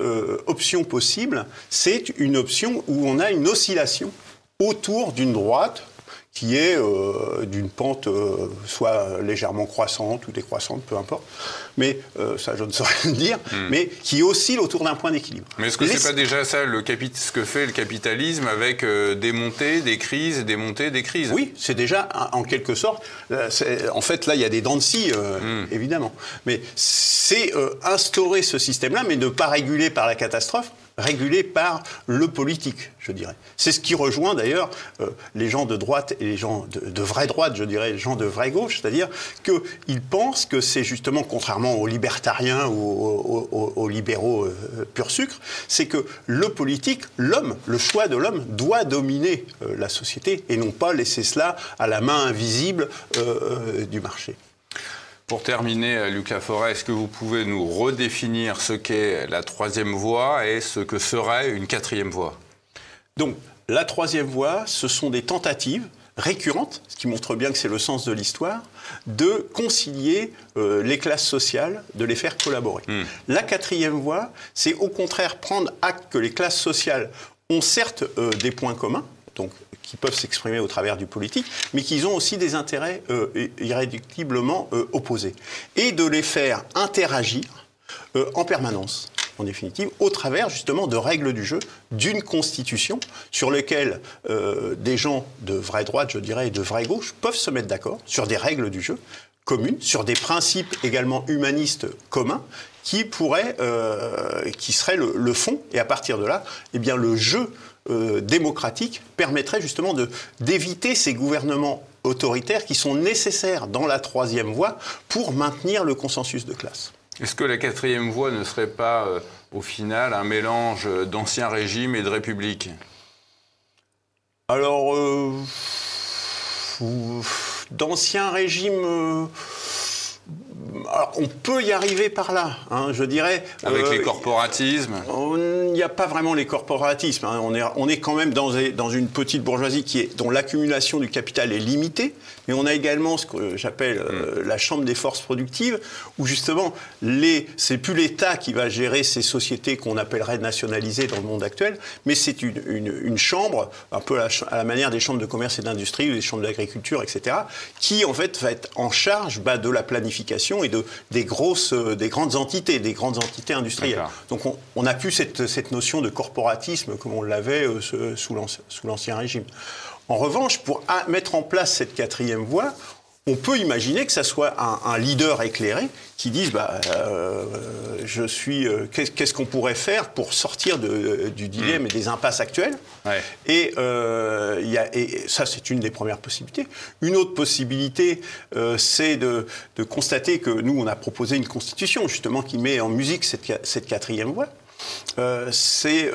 option possible, c'est une option où on a une oscillation autour d'une droite qui est d'une pente soit légèrement croissante ou décroissante, peu importe, mais ça je ne saurais le dire, mais qui oscille autour d'un point d'équilibre. Mais est-ce que c'est pas déjà ça ce que fait le capitalisme avec des montées, des crises, des montées, des crises? Oui, c'est déjà en quelque sorte, en fait là il y a des dents de scie, évidemment, mais c'est instaurer ce système-là, mais ne pas réguler par la catastrophe, régulé par le politique, je dirais. C'est ce qui rejoint d'ailleurs les gens de droite et les gens de vraie droite, je dirais, les gens de vraie gauche, c'est-à-dire qu'ils pensent que c'est justement, contrairement aux libertariens ou aux libéraux pur sucre, c'est que le politique, l'homme, le choix de l'homme doit dominer la société et non pas laisser cela à la main invisible du marché. Pour terminer, Lucas Forest, est-ce que vous pouvez nous redéfinir ce qu'est la troisième voie et ce que serait une quatrième voie? Donc, la troisième voie, ce sont des tentatives récurrentes, ce qui montre bien que c'est le sens de l'histoire, de concilier les classes sociales, de les faire collaborer. La quatrième voie, c'est au contraire prendre acte que les classes sociales ont certes des points communs, donc qui peuvent s'exprimer au travers du politique, mais qui ont aussi des intérêts irréductiblement opposés. Et de les faire interagir en permanence, en définitive, au travers justement de règles du jeu, d'une constitution sur lesquelles des gens de vraie droite, je dirais, et de vraie gauche peuvent se mettre d'accord sur des règles du jeu communes, sur des principes également humanistes communs, qui seraient le fond. Et à partir de là, eh bien, le jeu démocratique permettrait justement d'éviter ces gouvernements autoritaires qui sont nécessaires dans la troisième voie pour maintenir le consensus de classe. Est-ce que la quatrième voie ne serait pas, au final, un mélange d'ancien régime et de république? Alors, d'ancien régime... Alors, on peut y arriver par là, hein, je dirais. Avec les corporatismes? Il n'y a pas vraiment les corporatismes. Hein. On est quand même dans une petite bourgeoisie dont l'accumulation du capital est limitée, mais on a également ce que j'appelle la chambre des forces productives, où justement, c'est plus l'État qui va gérer ces sociétés qu'on appellerait nationalisées dans le monde actuel, mais c'est une chambre, un peu à la manière des chambres de commerce et d'industrie ou des chambres d'agriculture, etc., qui en fait va être en charge de la planification et des grandes entités industrielles. Donc on n'a plus cette notion de corporatisme comme on l'avait sous l'Ancien Régime. En revanche, pour mettre en place cette quatrième voie, on peut imaginer que ça soit un leader éclairé qui dise qu'est-ce qu'on pourrait faire pour sortir du dilemme et des impasses actuelles. Ouais. Et ça, c'est une des premières possibilités. Une autre possibilité, c'est de constater que nous, on a proposé une constitution justement qui met en musique cette quatrième voie. C'est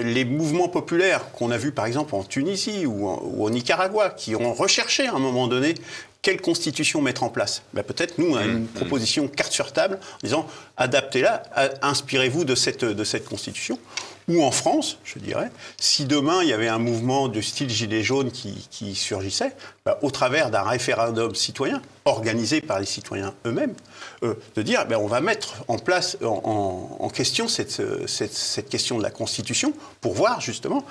les mouvements populaires qu'on a vus par exemple en Tunisie ou au Nicaragua qui ont recherché à un moment donné quelle constitution mettre en place. Peut-être nous on a une proposition carte sur table en disant adaptez-la, inspirez-vous de cette constitution. Ou en France, je dirais, si demain il y avait un mouvement de style gilet jaune qui surgissait, au travers d'un référendum citoyen, organisé par les citoyens eux-mêmes, de dire on va mettre en place, en question cette question de la Constitution pour voir justement,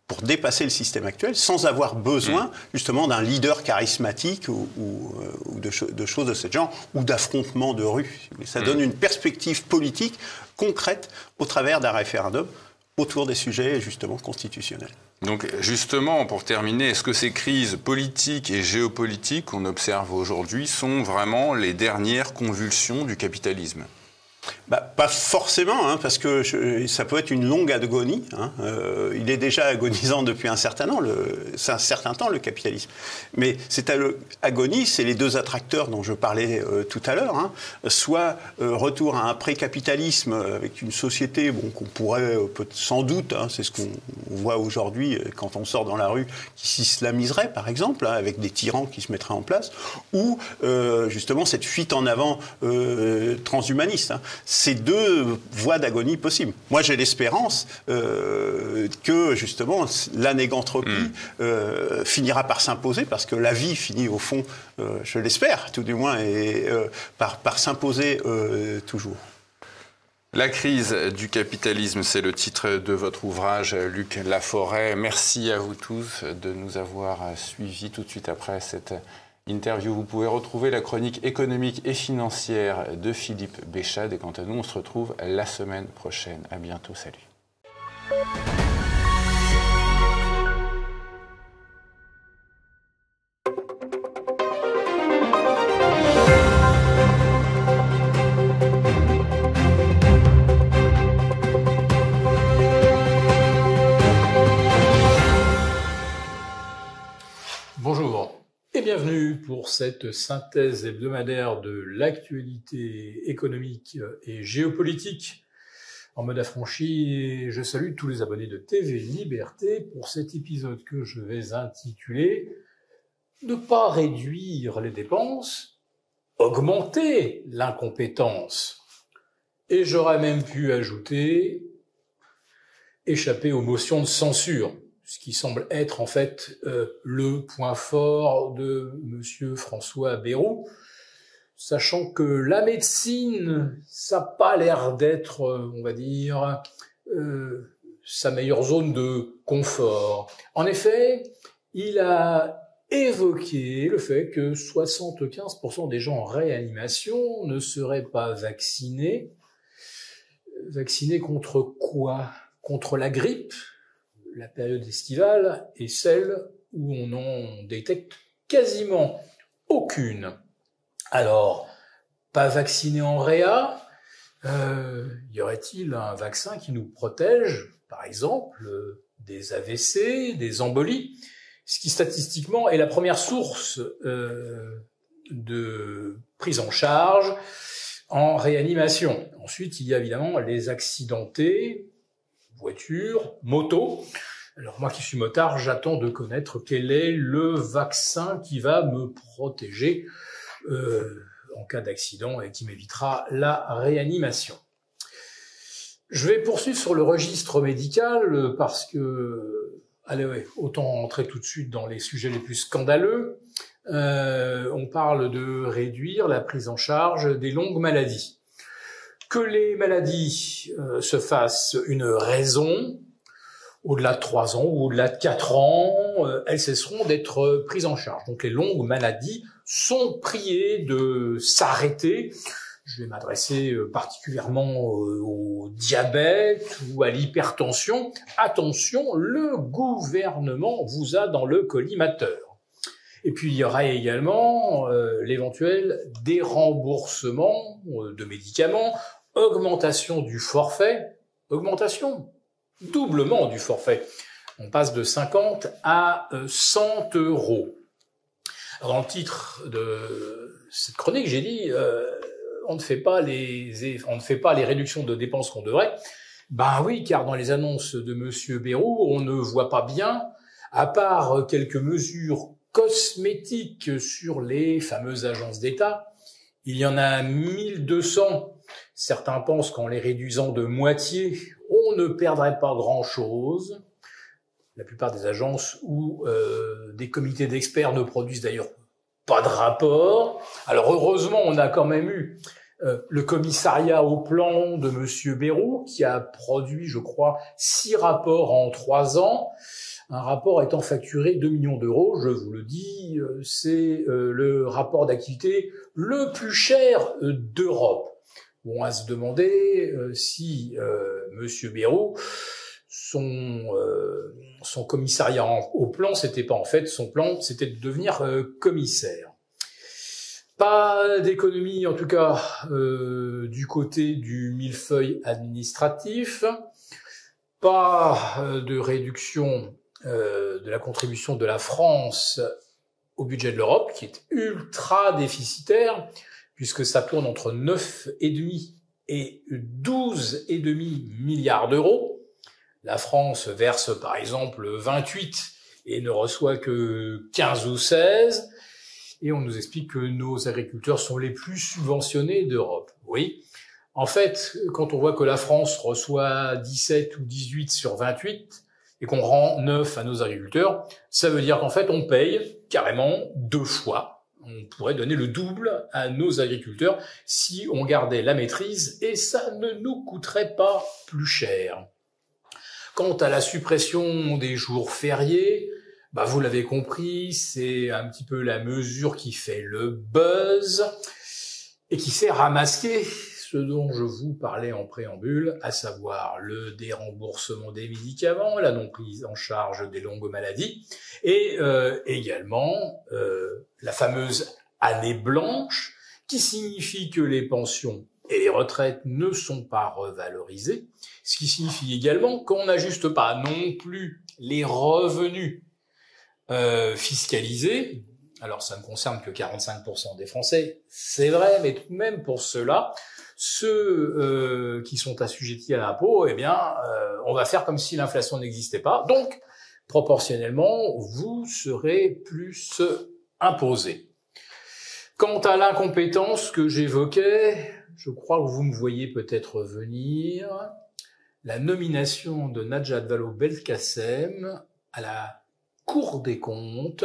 pour dépasser le système actuel, sans avoir besoin justement d'un leader charismatique ou de choses de ce genre, ou d'affrontements de rue. Ça donne une perspective politique concrète au travers d'un référendum autour des sujets justement constitutionnels. Donc justement, pour terminer, est-ce que ces crises politiques et géopolitiques qu'on observe aujourd'hui sont vraiment les dernières convulsions du capitalisme ? Pas forcément, hein, parce que ça peut être une longue agonie. Hein. Il est déjà agonisant depuis un certain temps, le capitalisme. Mais cette agonie, c'est les deux attracteurs dont je parlais tout à l'heure. Hein. Soit retour à un pré-capitalisme avec une société qu'on pourrait sans doute, hein, c'est ce qu'on voit aujourd'hui quand on sort dans la rue, qui s'islamiserait par exemple, hein, avec des tyrans qui se mettraient en place, ou justement cette fuite en avant transhumaniste. Hein. Ces deux voies d'agonie possibles. Moi, j'ai l'espérance que, justement, la négantropie finira par s'imposer, parce que la vie finit, au fond, je l'espère, tout du moins, par s'imposer toujours. La crise du capitalisme, c'est le titre de votre ouvrage, Luc Laforêt. Merci à vous tous de nous avoir suivis. Tout de suite après cette interview, vous pouvez retrouver la chronique économique et financière de Philippe Béchade. Et quant à nous, on se retrouve la semaine prochaine. À bientôt, salut. Bonjour et bienvenue pour cette synthèse hebdomadaire de l'actualité économique et géopolitique en mode affranchi. Et je salue tous les abonnés de TV Liberté pour cet épisode que je vais intituler « Ne pas réduire les dépenses, augmenter l'incompétence ». Et j'aurais même pu ajouter « échapper aux motions de censure ». Ce qui semble être en fait le point fort de Monsieur François Bayrou, sachant que la médecine, ça n'a pas l'air d'être, on va dire, sa meilleure zone de confort. En effet, il a évoqué le fait que 75% des gens en réanimation ne seraient pas vaccinés. Vaccinés contre quoi? Contre la grippe? La période estivale est celle où on n'en détecte quasiment aucune. Alors, pas vacciné en réa, y aurait-il un vaccin qui nous protège, par exemple, des AVC, des embolies, ce qui statistiquement est la première source de prise en charge en réanimation. Ensuite, il y a évidemment les accidentés, voiture, moto. Alors moi qui suis motard, j'attends de connaître quel est le vaccin qui va me protéger en cas d'accident et qui m'évitera la réanimation. Je vais poursuivre sur le registre médical parce que, allez ouais, autant entrer tout de suite dans les sujets les plus scandaleux. On parle de réduire la prise en charge des longues maladies. Que les maladies se fassent une raison, au-delà de 3 ans ou au-delà de 4 ans, elles cesseront d'être prises en charge. Donc les longues maladies sont priées de s'arrêter. Je vais m'adresser particulièrement au diabète ou à l'hypertension. Attention, le gouvernement vous a dans le collimateur. Et puis il y aura également l'éventuel déremboursement de médicaments, augmentation du forfait, doublement du forfait. On passe de 50 à 100 €. Alors dans le titre de cette chronique, j'ai dit on ne fait pas les réductions de dépenses qu'on devrait. Ben oui, car dans les annonces de Monsieur Bayrou, on ne voit pas bien, à part quelques mesures cosmétiques sur les fameuses agences d'État. Il y en a 1200. Certains pensent qu'en les réduisant de moitié, on ne perdrait pas grand-chose. La plupart des agences ou des comités d'experts ne produisent d'ailleurs pas de rapport. Alors heureusement, on a quand même eu le commissariat au plan de Monsieur Bayrou qui a produit, je crois, 6 rapports en 3 ans. Un rapport étant facturé 2 millions d'euros, je vous le dis, c'est le rapport d'activité le plus cher d'Europe. Bon, à se demander si Monsieur Bayrou, son commissariat au plan, c'était pas en fait son plan, c'était de devenir commissaire. Pas d'économie, en tout cas, du côté du millefeuille administratif. Pas de réduction de la contribution de la France au budget de l'Europe, qui est ultra déficitaire, puisque ça tourne entre 9,5 et 12,5 milliards d'euros. La France verse par exemple 28 et ne reçoit que 15 ou 16. Et on nous explique que nos agriculteurs sont les plus subventionnés d'Europe. Oui. En fait, quand on voit que la France reçoit 17 ou 18 sur 28 et qu'on rend 9 à nos agriculteurs, ça veut dire qu'en fait, on paye carrément 2 fois. On pourrait donner le double à nos agriculteurs si on gardait la maîtrise et ça ne nous coûterait pas plus cher. Quant à la suppression des jours fériés, vous l'avez compris, c'est un petit peu la mesure qui fait le buzz et qui sert à masquer ce dont je vous parlais en préambule, à savoir le déremboursement des médicaments, la non prise en charge des longues maladies, et également la fameuse année blanche, qui signifie que les pensions et les retraites ne sont pas revalorisées, ce qui signifie également qu'on n'ajuste pas non plus les revenus fiscalisés. Alors ça ne concerne que 45% des Français, c'est vrai, mais tout de même pour ceux-là, ceux qui sont assujettis à l'impôt, on va faire comme si l'inflation n'existait pas. Donc, proportionnellement, vous serez plus imposés. Quant à l'incompétence que j'évoquais, je crois que vous me voyez peut-être venir, la nomination de Najat Vallaud-Belkacem à la Cour des comptes,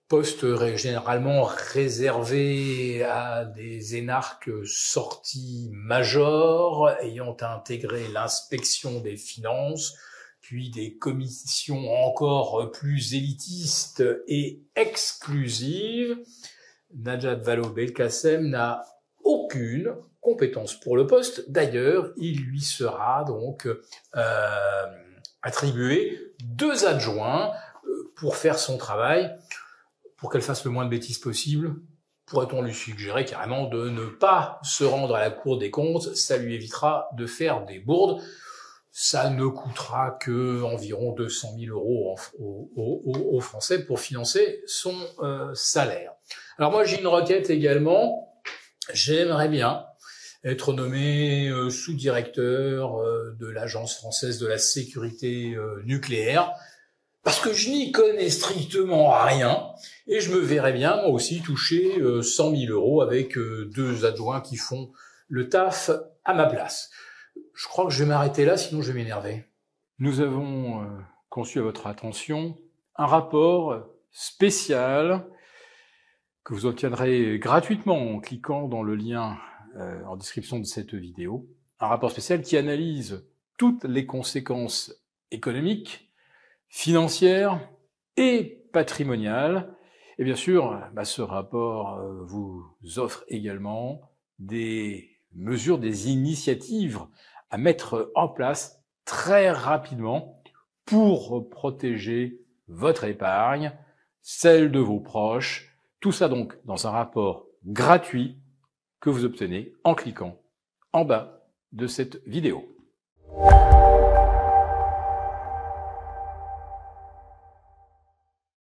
poste généralement réservé à des énarques sortis majors ayant intégré l'inspection des finances, puis des commissions encore plus élitistes et exclusives. Najat Vallaud-Belkacem n'a aucune compétence pour le poste. D'ailleurs, il lui sera donc attribué 2 adjoints pour faire son travail. Pour qu'elle fasse le moins de bêtises possible, pourrait-on lui suggérer carrément de ne pas se rendre à la Cour des comptes, ça lui évitera de faire des bourdes. Ça ne coûtera que environ 200 000 euros aux Français pour financer son salaire. Alors moi j'ai une requête également, j'aimerais bien être nommé sous-directeur de l'Agence française de la sécurité nucléaire, parce que je n'y connais strictement rien, et je me verrais bien, moi aussi, toucher 100 000 euros avec 2 adjoints qui font le taf à ma place. Je crois que je vais m'arrêter là, sinon je vais m'énerver. Nous avons conçu à votre attention un rapport spécial que vous obtiendrez gratuitement en cliquant dans le lien en description de cette vidéo. Un rapport spécial qui analyse toutes les conséquences économiques, financière et patrimoniale. Et bien sûr, ce rapport vous offre également des mesures, des initiatives à mettre en place très rapidement pour protéger votre épargne, celle de vos proches. Tout ça donc dans un rapport gratuit que vous obtenez en cliquant en bas de cette vidéo.